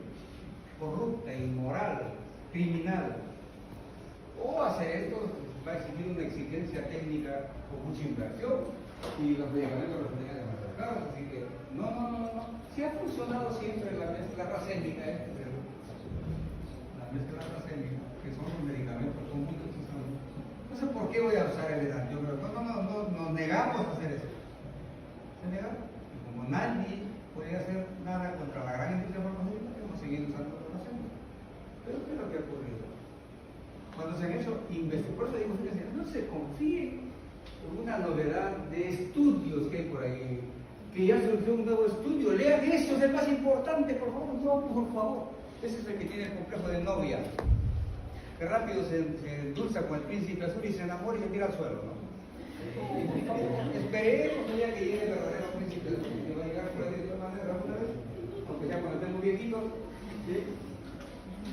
corrupta, inmoral, criminal. O hacer esto va a exigir una exigencia técnica con mucha inversión y los medicamentos los tenían demasiado caros, así que no. Sí ha funcionado siempre la mezcla racémica, la mezcla racémica, que son los medicamentos con muchos usados. No sé por qué voy a usar el enantiómero, no, nos negamos a hacer eso. Se negaron. Y como nadie podía hacer nada contra la gran industria farmacéutica, hemos seguido usando los racémicos. Pero ¿qué es lo que ha ocurrido? Cuando se han hecho investigaciones, por eso digo, fíjense, no se confíen en una novedad de estudios que hay por ahí, que ya surgió un nuevo estudio, lean eso, es el más importante, por favor, no, por favor. Ese es el que tiene el complejo de novia, que rápido se endulza con el príncipe azul y se enamora y se tira al suelo, ¿no? Esperemos ya que llegue el verdadero príncipe azul, que va a llegar por ahí de todas maneras alguna vez, aunque ya cuando estemos viejitos, ¿sí?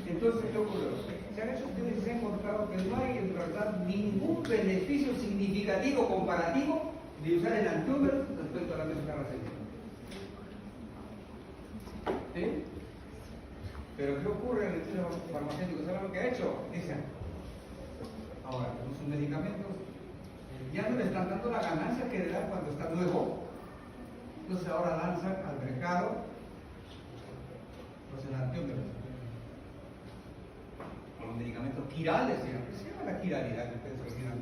Entonces, ¿qué ocurre? Se han hecho estudios y se ha encontrado que no hay en verdad ningún beneficio significativo comparativo de usar el enantiómero respecto a la mezcla racémica. ¿Sí? Pero ¿qué ocurre en el estudio farmacéutico? ¿Saben lo que ha hecho? Dicen, ahora, con sus medicamentos ya no le están dando la ganancia que le dan cuando está nuevo. Entonces ahora lanzan al mercado los enantiómeros. Los medicamentos quirales, se llama la quiralidad que ustedes olvidan.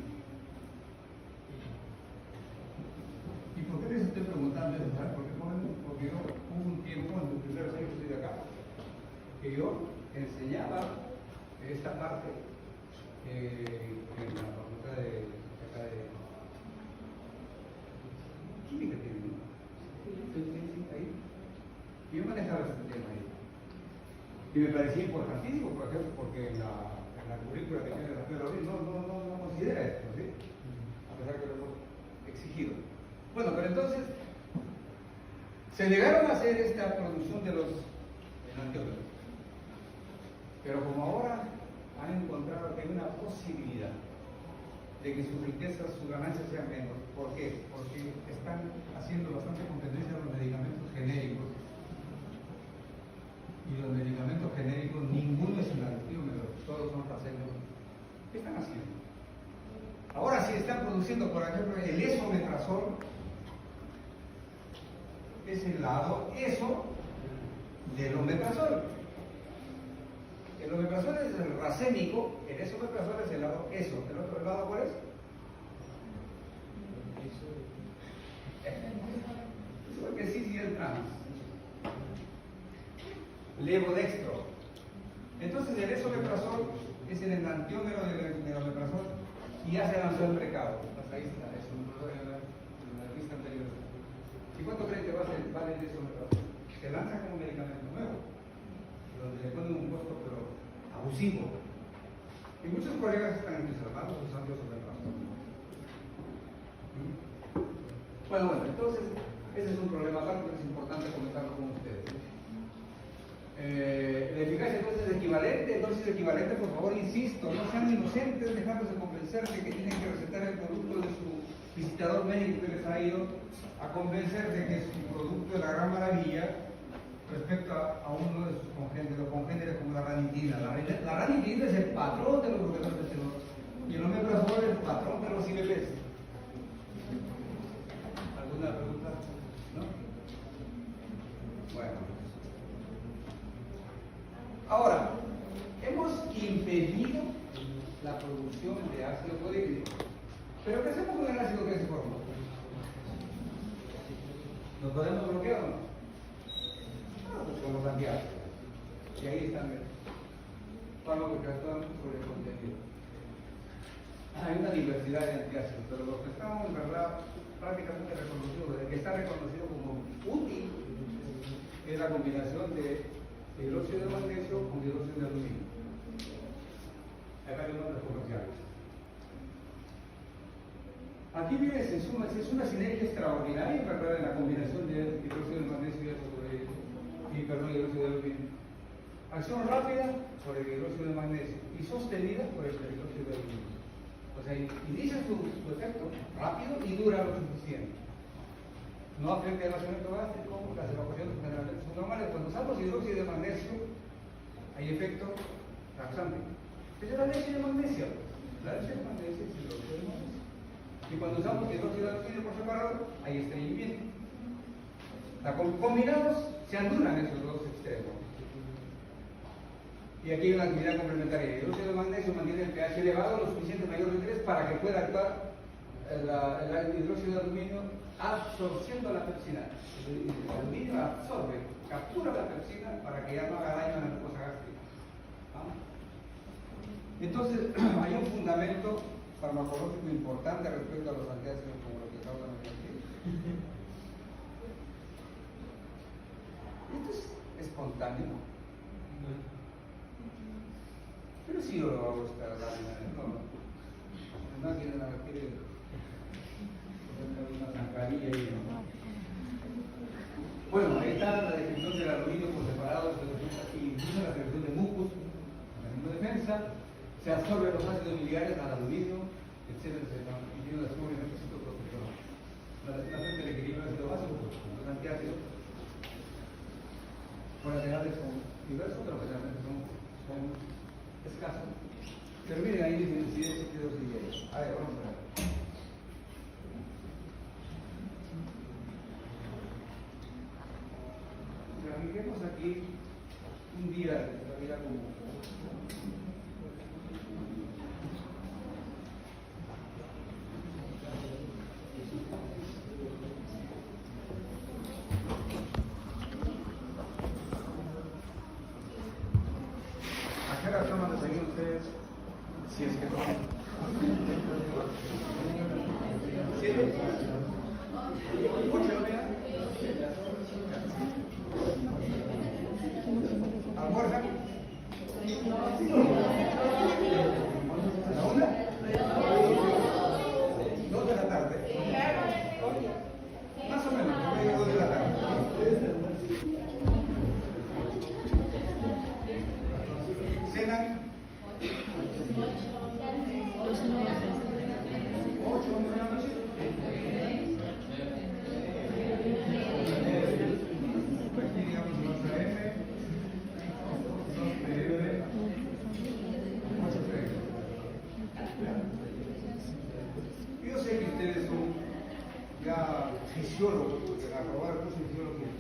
¿Y por qué les estoy preguntando eso? ¿Sabes? Porque yo hubo un tiempo, en los primeros años que estoy de acá, que yo enseñaba esta parte en la facultad de química, ¿no? Sí, ahí. Y yo manejaba este tema ahí. Y me parecía importantísimo, por ejemplo, porque en la currícula que tiene la escuela no considera esto, ¿sí? A pesar que lo hemos exigido. Bueno, pero entonces se negaron a hacer esta producción de los enantiómeros. Pero como ahora han encontrado que hay una posibilidad de que sus riquezas, sus ganancias sean menos. ¿Por qué? Porque están haciendo bastante competencia a los medicamentos genéricos. Y los medicamentos genéricos, ninguno es enantiómero, todos son racémicos. ¿Qué están haciendo? Ahora sí están produciendo, por ejemplo, el esomeprazol, es el lado eso del omeprazol. El omeprazol es el racémico, el esomeprazol es el lado eso. ¿El otro lado cuál es? Eso es que sí, el trans. Levodextro. Entonces el esomeprazol es el enantiómero del omeprazol y ya se lanzó al mercado. Hasta ahí está, eso en la revista anterior. ¿Y cuánto creen que vale el esomeprazol? Se lanza como un medicamento nuevo, donde le ponen un costo pero abusivo. Y muchos colegas están entusiasmados usando esomeprazol. Bueno, entonces ese es un problema aparte que es importante comentarlo con ustedes. La eficacia entonces es equivalente, por favor, insisto, no sean inocentes dejándose convencer de que tienen que recetar el producto de su visitador médico que les ha ido a convencer de que su producto es la gran maravilla respecto a uno de sus congéneres como la ranitidina. La ranitidina es el patrón de los bloqueadores de esteroides y el omeprazol es el patrón de los IBPs. ¿Alguna pregunta? ¿No? Bueno. Ahora, hemos impedido la producción de ácido clorhídrico. ¿Pero qué hacemos con el ácido que se forma? ¿Lo podemos bloquear o no? Pues con los antiácidos. Y ahí están los fármacos que actúan sobre el contenido. Hay una diversidad de antiácidos, pero los que estamos en verdad prácticamente reconocidos, el que está reconocido como útil es la combinación de hidróxido de magnesio con hidróxido de aluminio. Acá hay unos comerciales. Aquí viene, es una sinergia extraordinaria, ¿verdad?, en la combinación de hidróxido de magnesio y hidróxido de aluminio. Acción rápida por el hidróxido de magnesio y sostenida por el hidróxido de aluminio. O sea, inicia su efecto rápido y dura lo suficiente. No afecta el vaciamiento gástrico, las evacuaciones generalmente son normales. Cuando usamos hidróxido de magnesio, hay efecto laxante. Pero la leche de magnesio. La leche de magnesio es hidróxido de magnesio. Y cuando usamos hidróxido de magnesio por separado, hay estreñimiento. Combinados se anulan esos dos extremos. Y aquí hay una actividad complementaria. El hidróxido de magnesio mantiene el pH elevado, lo suficiente mayor de 3 para que pueda actuar el hidróxido de aluminio absorbiendo la pepsina. El aluminio absorbe, captura la pepsina para que ya no haga daño a la mucosa gástrica. ¿Ah? Entonces, hay un fundamento farmacológico importante respecto a los antiácidos como lo que causan el aquí. Esto es espontáneo. Pero sí yo lo hago esta lámina, no. No quiere nada, quiere poner una zancadilla ahí, ¿no? Bueno, ahí está la descripción del aluminio por separado, y incluso la secreción de mucus, mecanismo de defensa, se absorben los ácidos biliares al aluminio, etcétera, etcétera, y tiene las fórmulas citoprotector. La fuente del equilibrio ácido básico, los antiácidos, colaterales son diversos, pero generalmente son escasos. Pero miren ahí dice incidencia de dos días. A ver, vamos a ver. Fijemos aquí un día de la vida común. ¿A qué hora toman desayuno ustedes? Si es que toman. ¿7? ¿8? ¿Almuerzan? ¿A la 1? 2 de la tarde. Más o menos, 2 de la tarde. ¿Cenan? 8 de la noche. Aquí digamos 2 AM. Yo sé que ustedes son ya fisiólogos, porque aprobar el curso de fisiología.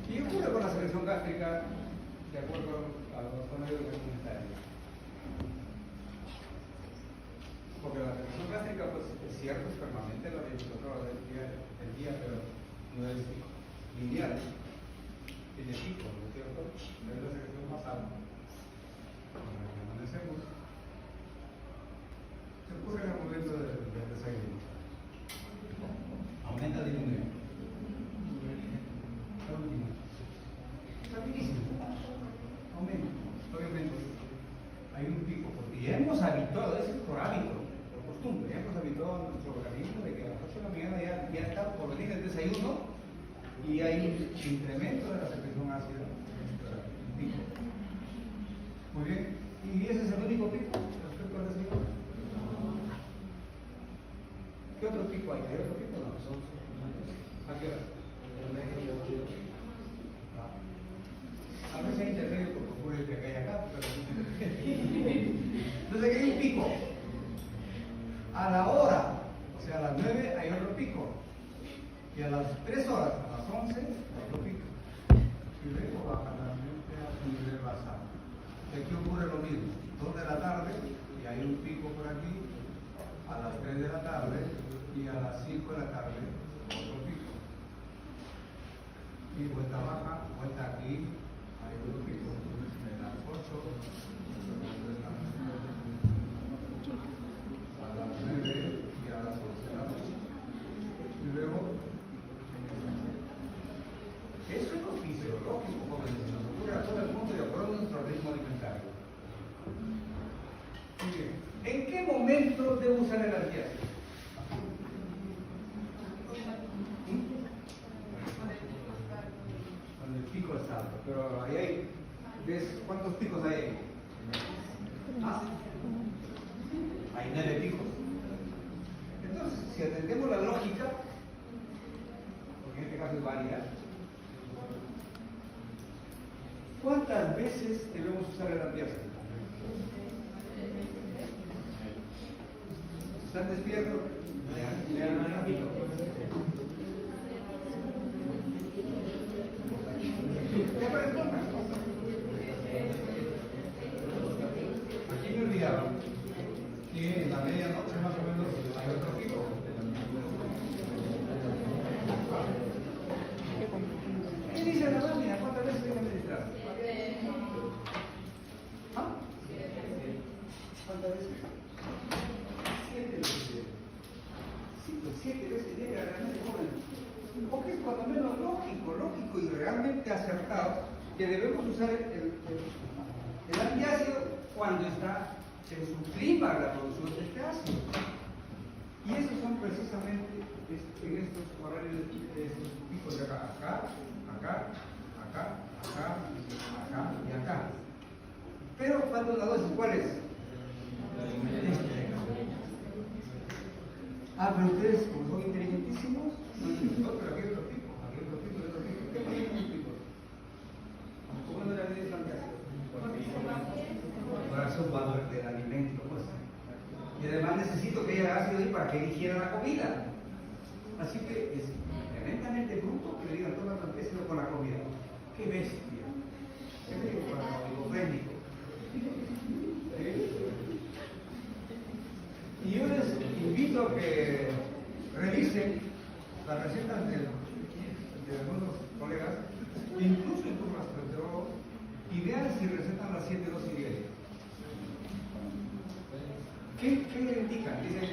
Y yo ocurre con la secreción gástrica de acuerdo a los conocidos comunitarios. Porque la secreción gástrica, pues es cierto, es permanente la 24 horas del día, pero no es lineal. Tiene pico, ¿no es cierto? Es la secreción más alta. Cuando amanecemos, se ocurre en el momento del desayuno. Aumenta, disminuye. Rapidísimo. Aumenta. Obviamente hay un pico, porque ya hemos habituado, eso es por hábito, por costumbre, ya hemos habituado a nuestro organismo de que a las 8 de la mañana ya está por venir el desayuno y hay un incremento de la secreción ácida. Un pico. Muy bien. ¿Y ese es el único pico respecto al desayuno? ¿Qué otro pico hay? ¿Hay otro pico? No. ¿A qué hora? A veces hay intermedio porque ocurre que hay acá, pero entonces aquí hay un pico. A la hora, o sea a las 9 hay otro pico. Y a las 3 horas, a las 11, otro pico. Y luego baja realmente a su nivel basal. Y aquí ocurre lo mismo. 2 de la tarde y hay un pico por aquí. A las 3 de la tarde y a las 5 de la tarde otro pico. Y vuelta baja, vuelta aquí, hay otro pico. De las 8 a las 9 y a las 11 de la noche. Y luego, eso es lo fisiológico, jóvenes, se nos ocurre a todo el mundo de acuerdo a nuestro ritmo alimentario. Muy bien. ¿En qué momento debo usar el antiácido? Cuando el pico está alto, pero ahí hay, ¿ves cuántos picos hay ahí? ¿Más? Hay 9 picos. Entonces, si atendemos la lógica, porque en este caso es válida, ¿cuántas ¿cuántas veces debemos usar el antiácido? ¿Están despiertos? Lean un ratito. Aquí me olvidaba que en la medianoche más o menos hay otro pico. ¿Qué dice la lámina? ¿Cuántas veces tiene que administrar? ¿Ah? ¿Cuántas veces? 7 veces. Sí, pues 7 veces llega realmente joven. Porque es cuando menos lógico y realmente acertado que debemos usar el antiácido cuando está en su clima la producción de este ácido. Y esos son precisamente en estos horarios, estos picos de acá y acá. Pero falta una dosis, ¿cuál es? Pero ustedes, como son inteligentísimos, no, pero aquí hay otro pico. ¿Qué pasa con los picos? ¿Cómo no le habéis planteado? Corazón valor del alimento, pues. Y además necesito que haya ácido ahí para que digiera la comida. Así que es tremendamente bruto que le digan toma antiácido con la comida. ¡Qué bestia! ¿Qué me digo para el oligofrénico? Y yo les invito a que revisen las recetas de algunos colegas, incluso en los gastroenterólogos, y vean si recetan las 7, 2 y 10. ¿Qué le indican? Dicen,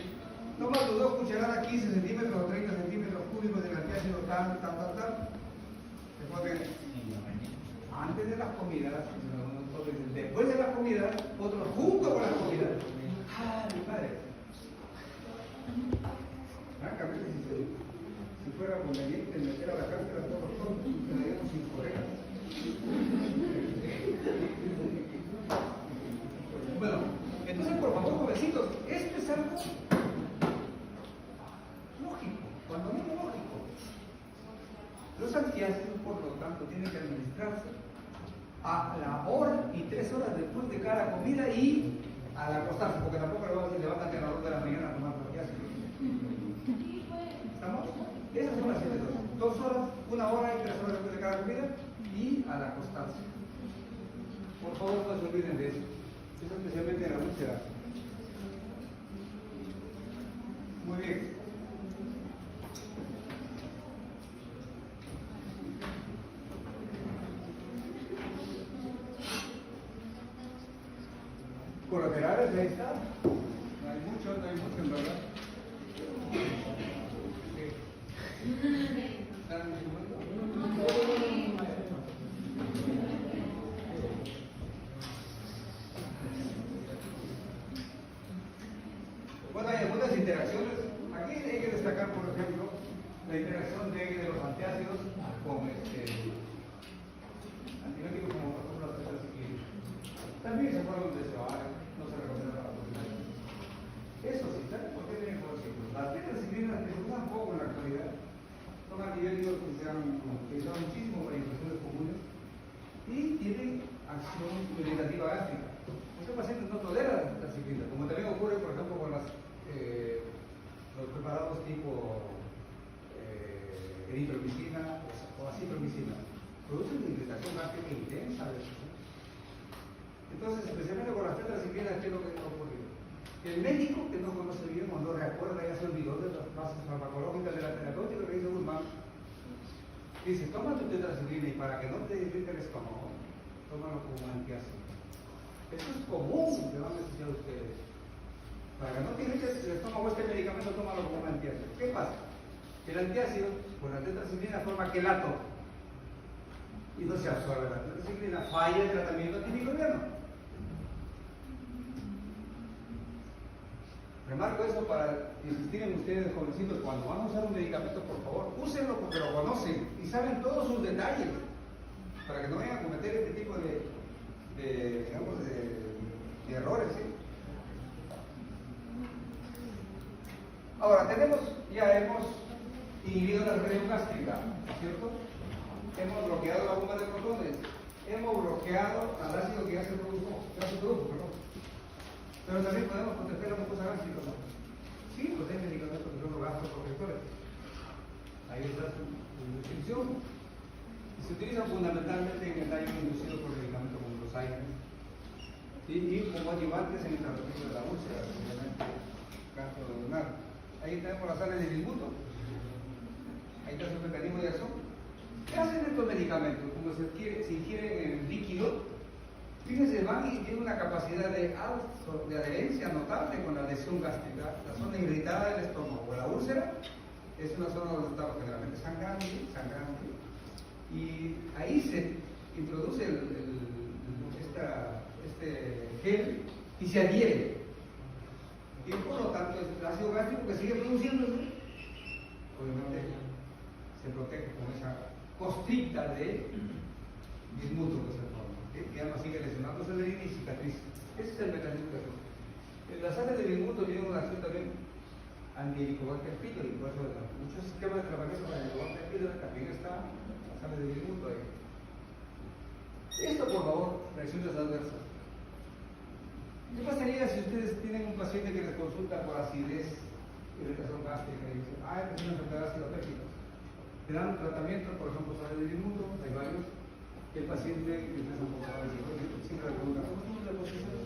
toma tus 2 cucharadas, 15 centímetros o 30 centímetros cúbicos de antiácido tal. Después antes de las comidas, después de las comidas, otros junto con las comidas. Mi padre. Francamente, si fuera conveniente meter a la cárcel a todos los tontos, quedaríamos sin colegas. Bueno, entonces por favor, jovencitos, esto es algo lógico, cuando menos lógico. Los antiácidos, por lo tanto, tienen que administrarse a la hora y 3 horas después de cada comida y al acostarse, porque tampoco le levantan a las 2 de la mañana a tomar antiácidos. ¿Estamos? Esas son las 7 horas. 2 horas, 1 hora y 3 horas después de cada comida y al acostarse. Por favor, no se olviden de eso. Eso especialmente en la úlcera. Muy bien. Colaterales, ahí está. No hay mucho en verdad. Dame un segundo. Bueno, hay algunas interacciones. Aquí hay que destacar, por ejemplo, la interacción de los antiácidos con antibióticos como por ejemplo las tetracyclinas. También se fueron deseables, no se recomienda para la población. Eso sí, ¿saben por qué vienen por ciclos? Las tetracyclinas que se usan poco en la actualidad son antibióticos que se han utilizado muchísimo para infecciones comunes y tienen acción irritativa gástrica. Muchos pacientes no toleran la tetracyclina, como también ocurre, por ejemplo, con los preparados tipo eritromicina o acitromicina. Producen una irritación gástrica intensa de eso. Entonces, especialmente con las tetracyclinas, ¿qué es lo que ha ocurrido? El médico que no conoce bien o no recuerda, ya se olvidó de las bases farmacológicas de la terapéutica que dice Guzmán, dice, toma tu tetracyclina y para que no te irrite el estómago, tómalo como un antiácido. Esto es común, que van a decir a ustedes. Para que no te irrite el estómago, este medicamento, tómalo como un antiácido. ¿Qué pasa? El antiácido, con la tetracyclina, forma quelato y no se absorbe la tetracyclina, falla el tratamiento antimicrobiano. Remarco eso para insistir en ustedes, jovencitos, cuando van a usar un medicamento, por favor, úsenlo porque lo conocen y saben todos sus detalles, para que no vayan a cometer este tipo de errores. ¿Sí? Ahora, ya hemos inhibido la presión gástrica, ¿cierto? Hemos bloqueado la bomba de protones, hemos bloqueado bloqueado al ácido que ya se produjo, perdón. Pero también podemos proteger a mucosas gástricas, ¿no? Sí, pues hay medicamentos que son los gastroprotectores. Ahí está su descripción. Y se utilizan fundamentalmente en el daño inducido por medicamentos como los AINES. Y como ayudantes en el tratamiento de la úlcera, obviamente, gastroduodenal. Ahí tenemos las sales de bismuto. Ahí está su mecanismo de acción. ¿Qué hacen estos medicamentos? Como se ingieren en líquido, fíjense, van y tienen una capacidad de adherencia notable con la lesión gástrica. La zona irritada del estómago o la úlcera es una zona donde está generalmente sangrante, y ahí se introduce este gel y se adhiere. Y por lo tanto, el ácido gástrico que sigue produciéndose, obviamente se protege con esa costrita de bismuto que se forma, que ya no sigue lesionándose de herida y cicatriz. Ese es el mecanismo de acción. Las sales de bismuto tienen una acción también anti-helicobacter pylori, por eso muchos sistemas de tratamiento con helicobacter pylori también está la sal de bismuto ahí. Esto, por favor, reacciones adversas. ¿Qué pasaría si ustedes tienen un paciente que les consulta por acidez, irritación gástrica y dicen, es una enfermedad acidopégica? Le dan un tratamiento, por ejemplo, sal de bismuto, hay varios, que el paciente empieza un poco a decir, siempre le preguntan, ¿cómo es la posición?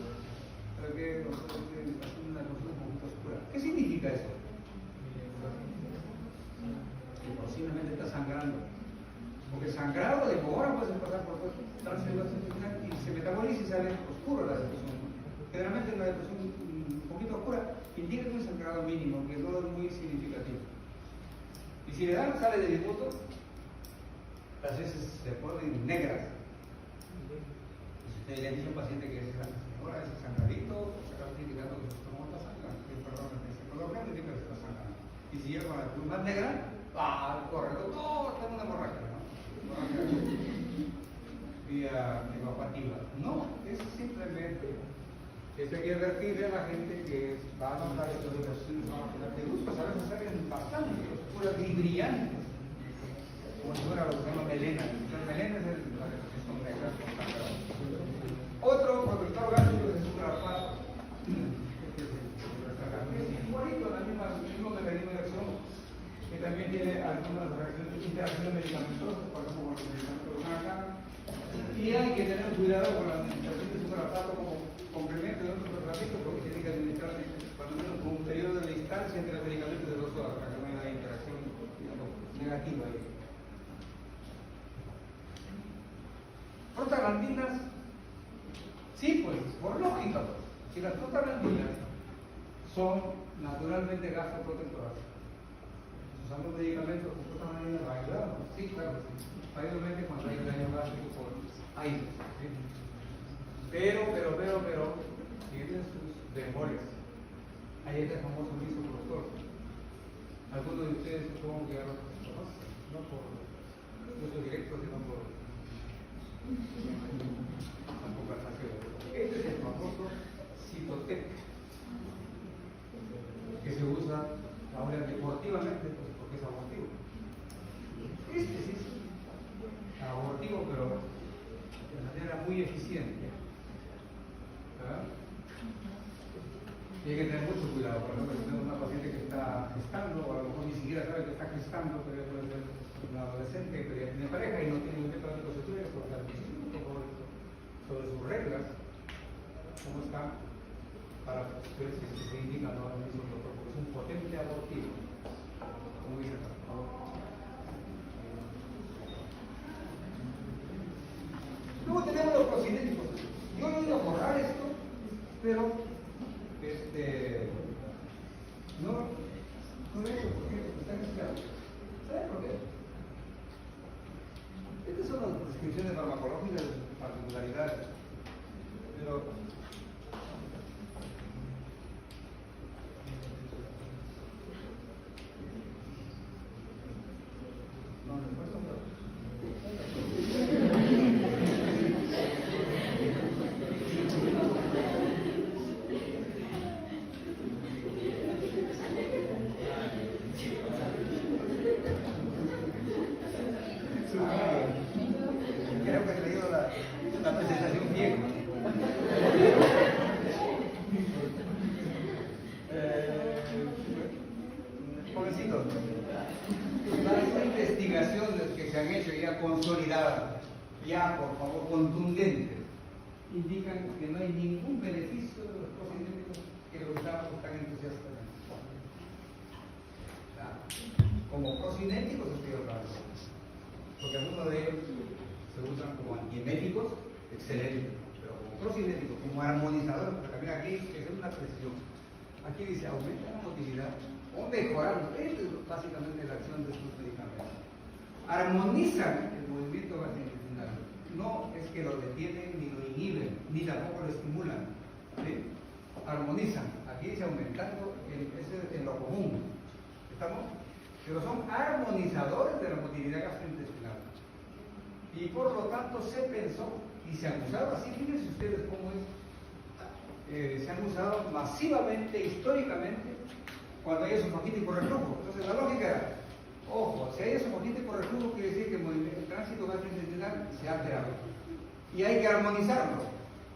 ¿Para qué nosotros tenemos una posición un poquito oscura? ¿Qué significa eso? Que posiblemente está sangrando. Porque el sangrado demora puede pasar por todo y se metaboliza y sale oscuro la depresión. Generalmente una depresión un poquito oscura indica que un sangrado mínimo, que no es muy significativo. Y si le dan sales de bismuto, las veces se ponen negras. Si usted le dice a un paciente que es ahora ese sangradito, se está indicando que su estómago está sangrando, perdón, indica que está sangrando. Y si llega con la cruz más negra, corre, no, tengo una hemorragia, ¿no? Vía evacuativa. No, es simplemente que se quiere advertirle a la gente que va a notar estos ejercicios de luz, pues a veces salen bastante oscuras y brillantes, como si fuera lo que se llama melena. Las melenas es la que son negras. Otro protector gástrico es el sucralfato. Es igualito, el mismo mecanismo de acción, que también tiene algunas interacciones medicamentosas, por ejemplo, con los medicamentos de acá. Y hay que tener cuidado con la administración de sucralfato como complemento de otros tratamientos, porque tiene que administrar cuando menos con un periodo de distancia entre los medicamentos de 2 horas para que no haya interacción, digamos, negativa ahí. Prostaglandinas, sí, pues, por lógica, si las prostaglandinas son naturalmente gastroprotectoras, usando medicamentos con prostaglandinas va a ayudar, ¿no? Sí, claro, sí. Mayormente cuando hay daño gástrico por aire, ¿sí? Pero, tiene sus demores. Ahí está el famoso misoprostol. Algunos de ustedes supongo que ya lo conocen, no por uso directo, sino por la conversación. Este es el famoso Cytotec, que se usa ahora deportivamente, pues, porque es abortivo. Este sí es abortivo, pero de manera muy eficiente. ¿Verdad? Y hay que tener mucho cuidado. Por ejemplo, si tenemos una paciente que está gestando, o a lo mejor ni siquiera sabe que está gestando, pero puede ser una adolescente que ya tiene pareja y no tiene un método de procedura, sobre sus reglas, cómo está, para ver si se indica no al mismo protocolo, porque es un potente abortivo, como dice acá. Luego tenemos los procinéticos. Yo no he ido a borrar esto, pero no he hecho porque están escritos. ¿Saben por qué? Estas son las descripciones farmacológicas de sus particularidades. Pero no, después son creo que he leído la presentación. ya por favor contundentes, indican que no hay ningún beneficio de los procinéticos que los damos tan entusiastamente. Como procinéticos estoy hablando, porque algunos de ellos se usan como antieméticos, excelente, pero como procinéticos, como armonizadores, porque también aquí es una presión. Aquí dice aumenta la motilidad o mejorar, es básicamente la acción de sus medicamentos. Armonizan el movimiento gastrointestinal, no es que lo detienen ni lo inhiben, ni tampoco lo estimulan, ¿sí? Armonizan, aquí dice aumentando, ese es en lo común, ¿estamos? Pero son armonizadores de la motilidad gastrointestinal. Y por lo tanto se pensó, y se han usado así, fíjense ustedes cómo es, se han usado masivamente, históricamente, cuando hay esofagite por reflujo. Entonces la lógica era, ojo, si hay esofagite por reflujo, quiere decir que el tránsito gastrointestinal se ha alterado. Y hay que armonizarlo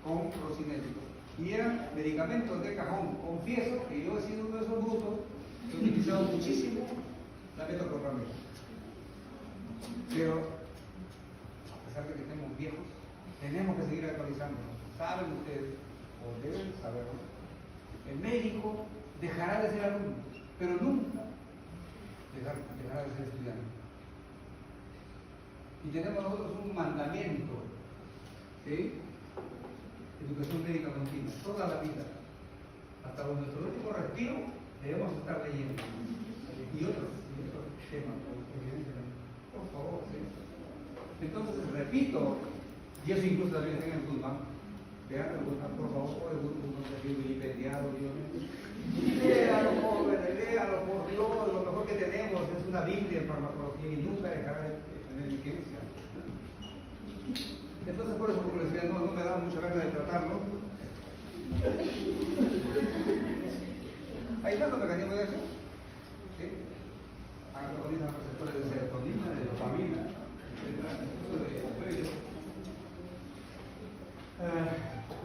con procinéticos. Y eran medicamentos de cajón. Confieso que yo he sido uno de esos brutos que he utilizado muchísimo la metoclopramida. Pero, a pesar de que estemos viejos, tenemos que seguir actualizándonos. Saben ustedes, o deben saberlo, el médico dejará de ser alumno, pero nunca dejará de ser estudiante. Y tenemos nosotros un mandamiento, ¿sí? Educación médica continua, toda la vida, hasta nuestro último respiro, debemos estar leyendo. Y otros temas, por favor, ¿sí? Entonces, repito, y eso incluso también está en el Guzmán. Vean el Guzmán, por favor, el Guzmán está aquí vilipendiado, léalo, jóvenes, léalo, por Dios, lo mejor que tenemos es una Biblia en farmacología y nunca dejará de tener vigencia. Entonces, por eso, como les decía, no me da mucha ganas de tratarlo. Ahí está los mecanismos de acción. ¿Sí? Antagonizan los receptores de serotonina, de dopamina,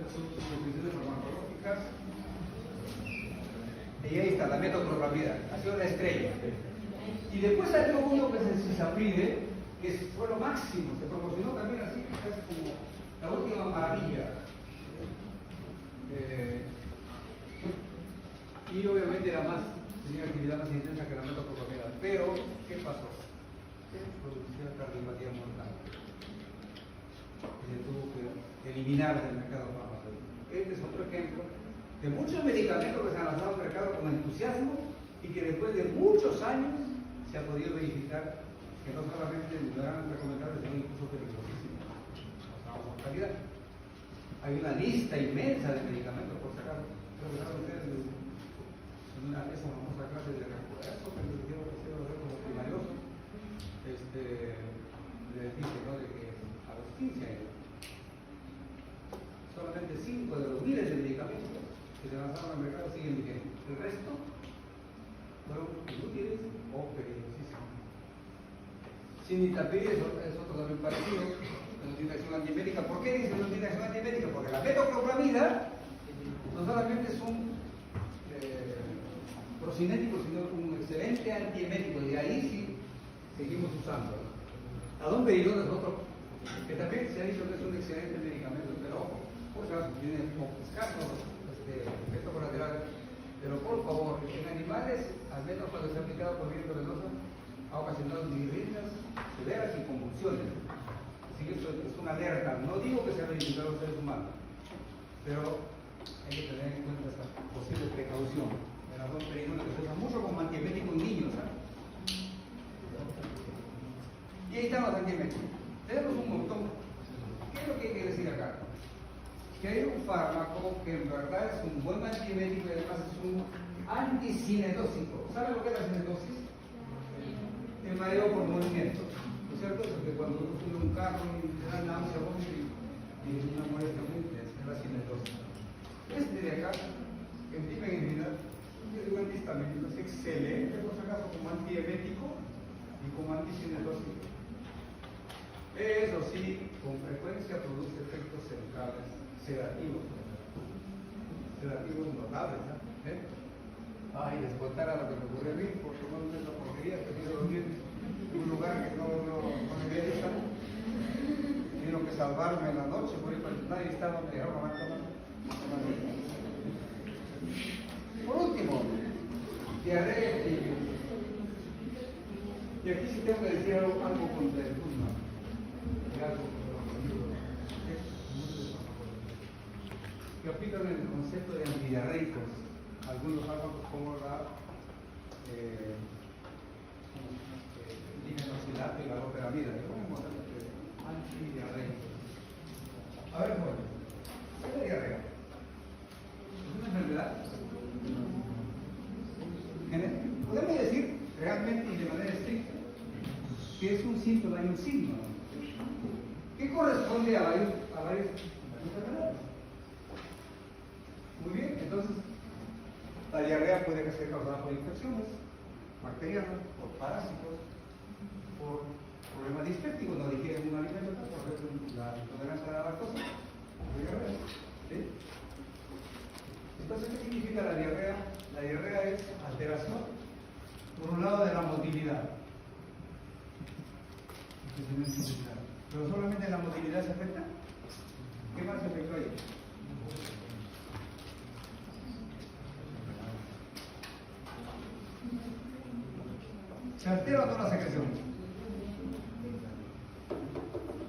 sustituciones farmacológicas. Y ahí está, la metoclopramida, ha sido la estrella. Y después salió uno que es el cisapride, que fue lo máximo, se promocionó también así, es como la última maravilla. Y obviamente tenía actividad más intensa que la metoclopramida. Pero, ¿qué pasó? Se produjo cardiopatía mortal. Se tuvo que eliminar del mercado farmacéutico. Este es otro ejemplo de muchos medicamentos que se han lanzado al mercado con entusiasmo y que después de muchos años se ha podido verificar que no solamente no eran recomendables, sino incluso peligrosísimos. Mostramos mortalidad. Hay una lista inmensa de medicamentos, por si acaso. Creo que saben ustedes, en una de esas famosas clases de recuerdo, que les quiero hacer como primarios, les dice, ¿no?, de que a los 15 años, solamente 5 de los miles de medicamentos que se lanzaron al mercado siguen vigentes. El resto fueron inútiles o peligrosísimos. Sinitaprid es otro también parecido, la utilización antimédica. ¿Por qué dice la utilización antimédica? Porque la metoclopramida no solamente es un procinético, sino un excelente antiemético, y ahí sí seguimos usando. Adonperidona es otro, que también se ha dicho que es un excelente medicamento, pero ojo, pues tiene escasos efectos colaterales. Pero por favor, en animales, al menos cuando se ha aplicado por vía intravenosa, ha ocasionado disritmias severas y convulsiones. Así que esto es una alerta. No digo que sea verificado a los seres humanos, pero hay que tener en cuenta esta posible precaución. La adonperidona que se usa mucho como antiemético en niños. Y ahí están los antieméticos. Tenemos un montón. ¿Qué es lo que hay que decir acá? Que hay un fármaco que en verdad es un buen antimédico y además es un anticinetóxico. ¿Saben lo que es la cinetosis? El mareo por movimiento. ¿No es cierto? Porque cuando uno sube un carro y te da náusea, y una molestia muy intensa, es la cinetosis. Este de acá, en infinidad, es un antihistamínico, es excelente, por si acaso, como antiemético y como anticinetóxico. Eso sí, con frecuencia produce efectos centrales sedativos notables, ¿no? Ay, descontar a lo que me ocurrió a mí, porque no es la porquería, que quiero dormir en un lugar que no me había visto, y no que salvarme en la noche, porque nadie estaba, me dejaron la cama. Por último, diarrea y aquí sí tengo que decir algo contra el Guzmán. Que aplican el concepto de antidiarreicos, algunos fármacos como la difenoxilato y la loperamida, que son antidiarreicos. A ver, bueno, ¿qué es la diarrea? ¿Es una enfermedad? Podemos decir realmente y de manera estricta que es un síntoma y un signo. ¿Qué corresponde a varios enfermedades? Muy bien, entonces la diarrea puede ser causada por infecciones bacterianas, por parásitos, por problemas dispépticos, no digieren un alimento, por ejemplo la intolerancia a la lactosa, ¿sí? Entonces, ¿qué significa la diarrea? La diarrea es alteración, por un lado, de la motilidad. Pero solamente la motilidad se afecta. ¿Qué más se afecta ahí? ¿Se altera o no la secreción?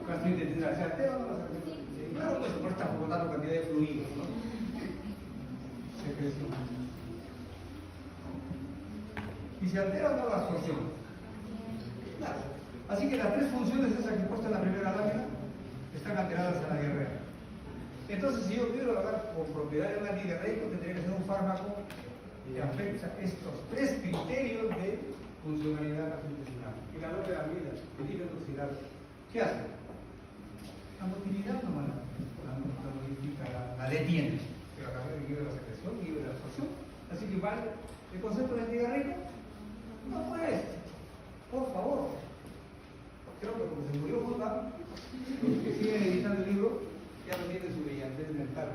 Gastrointestinal, ¿se altera o no la secreción? Claro, pues por esta botando cantidad de fluidos, ¿no? Secreción. ¿Y se altera o no la absorción? Claro. Así que las tres funciones esas que he puesto en la primera lámina están alteradas en la diarrea. Entonces, si yo quiero hablar con propiedad de un antidiarreico, tendría que ser un fármaco que afecta estos tres criterios de funcionalidad gastrointestinal. Y la loperamida, el difenoxilato, ¿qué hace? La motilidad no la modifica, la detiene. Pero a través de la secreción y de la absorción. Así que vale el concepto de antidiarreico. No, pues, por favor. Creo que porque se murió Guzmán, los que siguen editando el libro ya no tienen su brillantez mental,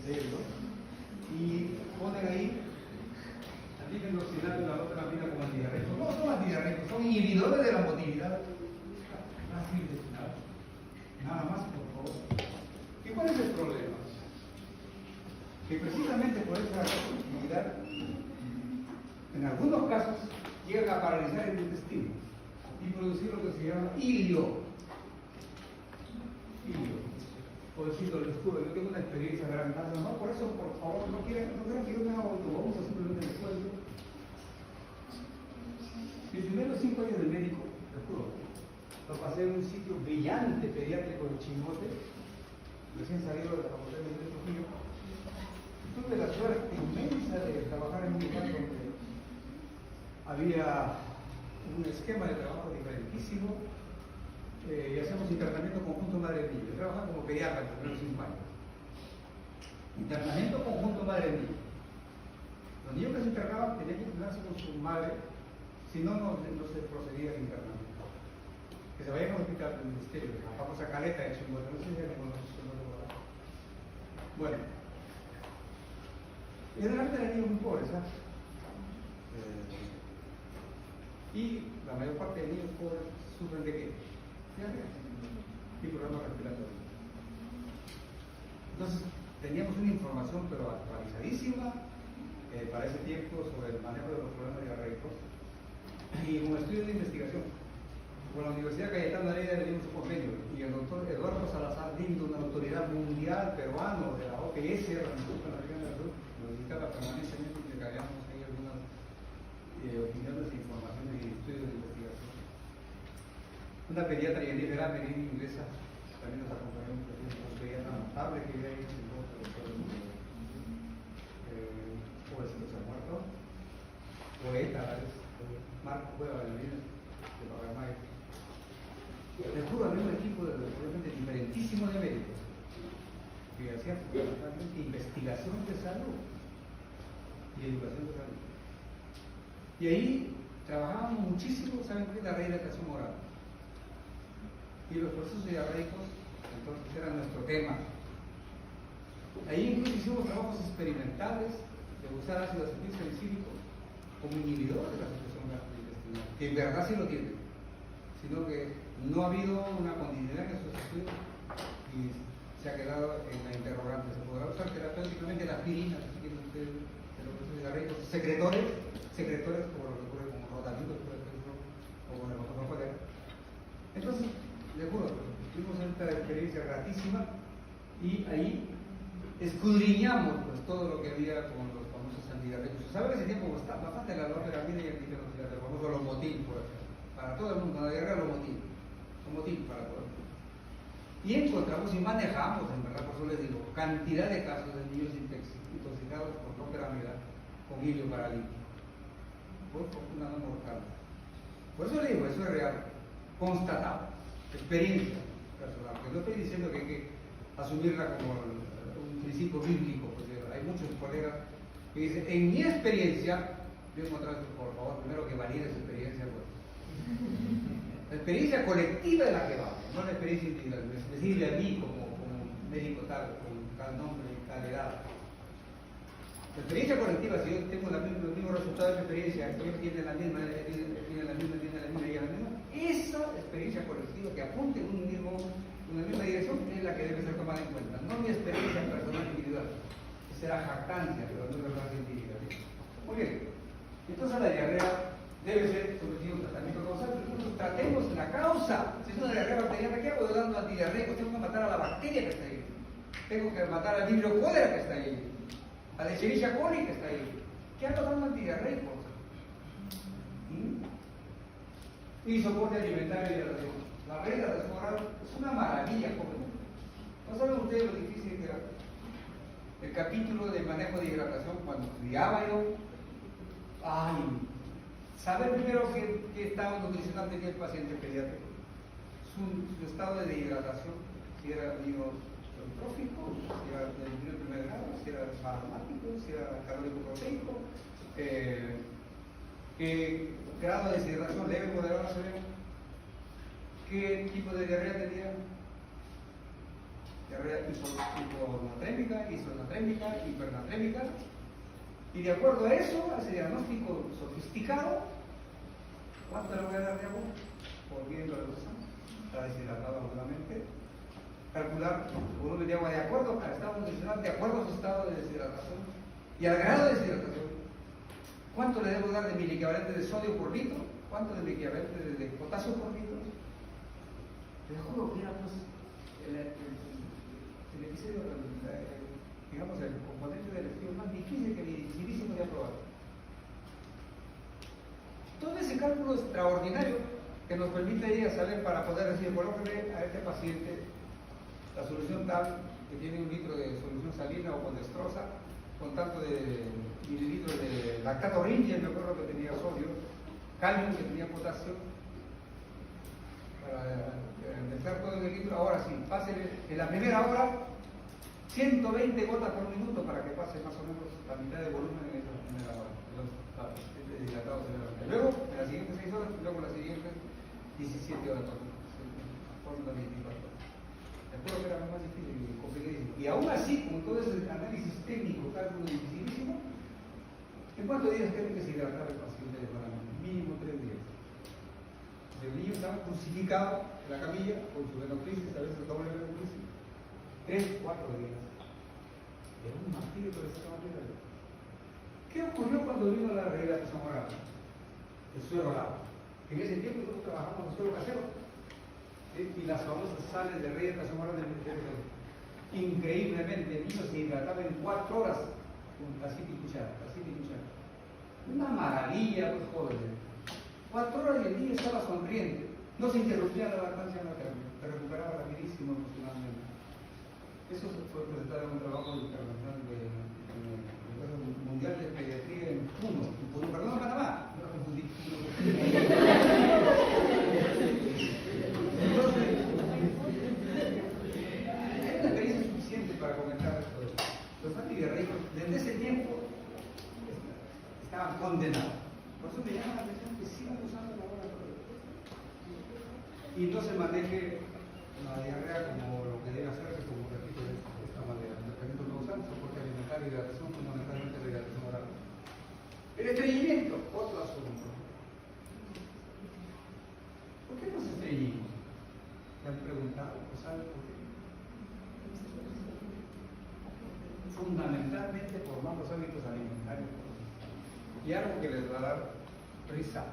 de él, ¿no? Y ponen ahí difenoxilato y la loperamida como antidiarreicos. No son antidiarreicos, son inhibidores de la motilidad gastrointestinal. Nada más, por favor. ¿Y cuál es el problema? Que precisamente por esa actividad, en algunos casos, llegan a paralizar el intestino y producir lo que se llama ilio. Pobrecito el escudo, yo tengo una experiencia grandiosa, ¿no? Por eso, por favor, no quieran que yo me haga autobombo simplemente en el sueldo. Mis primeros 5 años de médico, te juro, lo pasé en un sitio brillante pediátrico de Chimbote, recién salido de la facultad de Trujillo. Tuve la suerte inmensa de trabajar en un lugar donde había un esquema de trabajo diferentísimo y hacemos internamiento conjunto madre-niño. Yo trabajaba como pediatra en los primeros 5 años. Internamiento conjunto madre-niño. Los niños que se internaban tenían que internarse con su madre, si no, no se procedía al internamiento. Que se vayan al hospital del ministerio, la famosa caleta de Chimbote, no sé si la conocen. Bueno, generalmente eran niños muy pobres, ¿sabes? Y la mayor parte de niños pobres sufren de qué? Y problemas respiratorios. Entonces, teníamos una información pero actualizadísima para ese tiempo sobre el manejo de los problemas diarreicos y un estudio de investigación. Con la Universidad Cayetano Heredia le dimos un convenio y el doctor Eduardo Salazar Lindo, una autoridad mundial peruano de la OPS, la Organización Panamericana de la Salud, nos visitaba permanentemente y le cargamos ahí algunas opiniones, informaciones y estudios de investigación. Una pediatra Jennifer Amerín, inglesa, también nos acompañó, una pediatra notable que vive ahí en el bosque de todo el mundo. Pobrecito se ha muerto. Poeta, Marco Cueva de Medina, de Paraguay. Les juro, había un equipo realmente diferentísimo de médicos que hacían fundamentalmente investigación de salud y educación de salud. Y ahí trabajábamos muchísimo, ¿saben qué? La rehidratación oral. Y los procesos diarreicos, entonces, era nuestro tema. Ahí incluso hicimos trabajos experimentales de usar ácido acetilsalicílico como inhibidor de la secreción gastrointestinal, que en verdad sí lo tiene, sino que no ha habido una continuidad en esos estudios quedado en la interrogante. ¿Se podrá usar terapéuticamente la aspirina? Secretores, como lo que ocurre con Rodalito, por ejemplo, o con el botón de. Entonces, de acuerdo, tuvimos esta experiencia gratísima y ahí escudriñamos pues, todo lo que había con los famosos antidiarreicos. ¿Saben que ese tiempo bastante la loperamida y el famoso lomotil, por ejemplo? Para todo el mundo, la diarrea lomotil para todo el mundo. Y encontramos y manejamos, en verdad, por eso les digo, cantidad de casos de niños intoxicados por loperamida con hilio paralítico. Por fortuna no mortal. Por eso le digo, eso es real, constatado, experiencia personal. Que no estoy diciendo que hay que asumirla como un principio bíblico, porque hay muchos colegas que dicen, en mi experiencia, yo encontré, por favor, primero que valide su experiencia, pues. La experiencia colectiva de la que va, no la experiencia individual. Decirle a mí como médico tal, con tal nombre y tal edad. La experiencia colectiva, si yo tengo los mismos resultados de experiencia, ellos tienen la misma, esa experiencia colectiva que apunte en una misma dirección es la que debe ser tomada en cuenta, no mi experiencia personal individual. Esa será jactancia, pero no es verdad científica. Muy bien, entonces la diarrea debe ser sometida a un tratamiento causal. Nosotros tratemos la causa. Si es una diarrea bacteriana, ¿qué hago yo dando antidiarreicos? Tengo que matar a la bacteria que está ahí. Tengo que matar al Vibrio cólera que está ahí. A la Escherichia coli que está ahí. ¿Qué hago dando antidiarreicos? Y soporte alimentario y hidratación. La rehidratación oral es una maravilla, joven. ¿No saben ustedes lo difícil que era? El capítulo de manejo de hidratación, cuando estudiaba yo, saber primero qué estado nutricional tenía el paciente pediátrico, su estado de deshidratación, si era trófico, si era de primer grado, si era aromático, si era calórico proteico, qué grado de deshidratación, leve, moderado, severo, qué tipo de diarrea tenía, diarrea hipernatrémica, isonatrémica, hipernatrémica, y de acuerdo a eso, a ese diagnóstico sofisticado, ¿cuánto le voy a dar de agua? Por bien lo está deshidratado nuevamente. Calcular el volumen de agua de acuerdo al estado nutricional, de acuerdo a su estado de deshidratación y al grado de deshidratación. ¿Cuánto le debo dar de miliequivalente de sodio por litro? ¿Cuánto de miliequivalente de potasio por litro? Te juro que era pues el episodio, digamos, el componente del estudio más difícil que dificilísimo de aprobar. Todo ese cálculo extraordinario que nos permite ella saber para poder decir, colóquele a este paciente la solución tal que tiene 1 litro de solución salina o con destroza, con tanto de mililitros de lactato rindia, me acuerdo que tenía sodio, calium que tenía potasio, para mezclar todo en el litro. Ahora sí, pásele en la primera hora 120 gotas por minuto para que pase más o menos la mitad de volumen en esa primera hora. Luego, en las siguientes 6 horas, y luego las siguientes 17 horas por las 24 horas. Recuerdo que era más difícil y complicadísimo. Y aún así, con todo ese análisis técnico, cálculo dificilísimo, ¿en cuántos días tiene que se hidratar el paciente de Panamá? Mínimo 3 días. El niño estaba crucificado en la camilla con su venocrisis, a veces doble venocrisis. 3 o 4 días. Era un martirio por esa materia. ¿Qué ocurrió cuando vino la rehidratación oral? El suero oral. En ese tiempo nosotros trabajamos en suero casero. Y las famosas sales de rehidratación oral del Ministerio de Salud. Increíblemente, el niño se hidrataba en 4 horas con tacita y cuchara. Una maravilla, los jóvenes. 4 horas y el niño estaba sonriente. No se interrumpía la lactancia materna. Se recuperaba rapidísimo emocionalmente. Eso fue presentado en un trabajo internacional del Mundial de Pediatría en Puno, perdón, en Panamá, no lo confundí. Entonces, hay una experiencia suficiente para comentar esto. Los antidiarreicos, desde ese tiempo, estaban condenados. Por eso me llama la atención que sigan usando la hora y no se maneje la diarrea como lo que debe hacerse, como repito, de esta manera. El tratamiento causal, soporte alimentario, hidratación, fundamentalmente la hidratación oral. El estreñimiento, otro asunto. ¿Por qué nos estreñimos? ¿Se han preguntado? ¿Saben por qué? fundamentalmente por malos hábitos alimentarios y algo que les va a dar risa.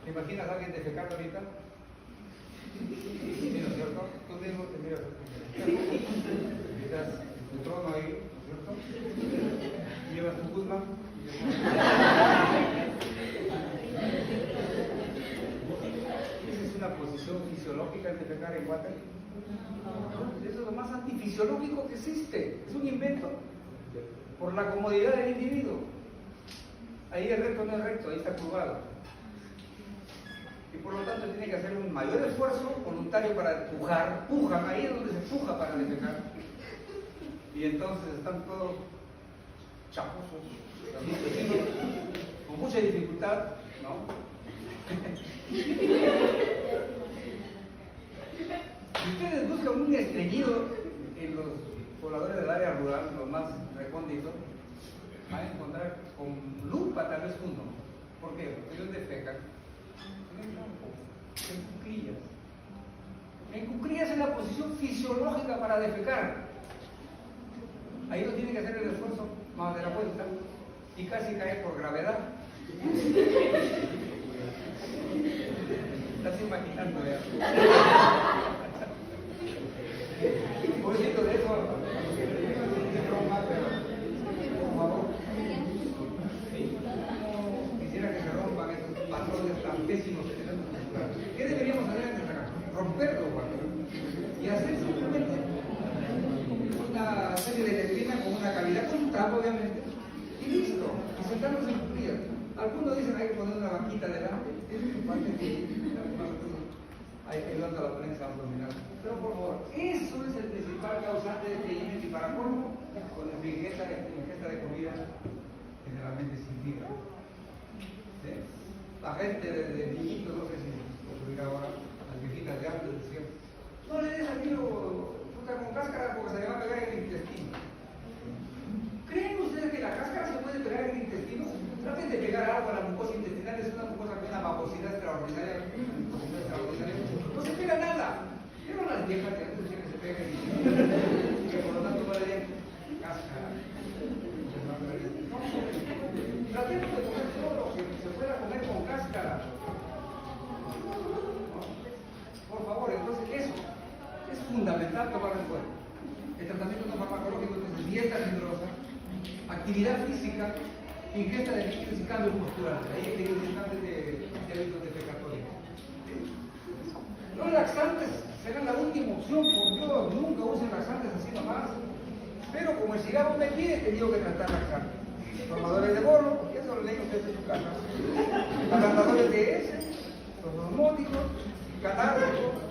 ¿Te imaginas a alguien defecando ahorita? Sí, ¿no es cierto? Tú mismo te miras tu trono ahí, ¿no es cierto? Llevas tu Guzmán. Esa es una posición fisiológica el defecar en water. Eso es lo más antifisiológico que existe. Es un invento por la comodidad del individuo. Ahí el recto no es recto, ahí está curvado. Y por lo tanto tiene que hacer un mayor esfuerzo voluntario para pujan, ahí es donde se puja para defecar. Y entonces están todos chaposos, con mucha dificultad, ¿no? Si ustedes buscan un estreñido en los pobladores del área rural, los más recónditos, van a encontrar con lupa tal vez uno. ¿Por qué? Porque ellos defecan en el campo, en cuclillas. En cuclillas es la posición fisiológica para defecar. Ahí no tiene que hacer el esfuerzo más de la vuelta y casi cae por gravedad. Estás imaginando ya. Un poquito de eso, por favor. Quisiera que se rompan esos patrones tan pésimos que tenemos. ¿Qué deberíamos hacer antes de acá? Romperlo, y hacer simplemente una serie de letrinas con una cavidad, con un trapo obviamente, y listo, y sentarnos en cuclillas. Algunos dicen hay que poner una vaquita delante, hay que ayudar a la prensa abdominal. Pero por favor, eso es el principal causante de estreñimiento y para colmo, con la ingesta de comida generalmente sin fibra. ¿Sí? La gente de niñitos, no sé si ocurrirá ahora, las viejitas de antes decían, no le des al niño fruta con cáscara porque se le va a pegar en el intestino. ¿Creen ustedes que la cáscara se puede pegar en el intestino? Traten de pegar algo a la mucosa intestinal, es una mucosa con una babosidad extraordinaria. No se pega nada. Pero las viejas que antes decían que se peguen y que por lo tanto no le den cáscara. No, tratemos de comer todo lo que se pueda comer con cáscara. Por favor, entonces eso es fundamental tomar en cuenta. El tratamiento no farmacológico, entonces dieta rigurosa, actividad física, ingesta de líquidos y cambio postural. Ahí hay que ir de hábitos defecatorios. Los laxantes serán la última opción, por Dios, nunca usen laxantes así nomás. Pero como el cigarro me pide, te digo que tratar laxantes. Formadores de bolo, porque eso lo leen ustedes en su casa. Ablandadores de heces, los osmóticos, catárticos.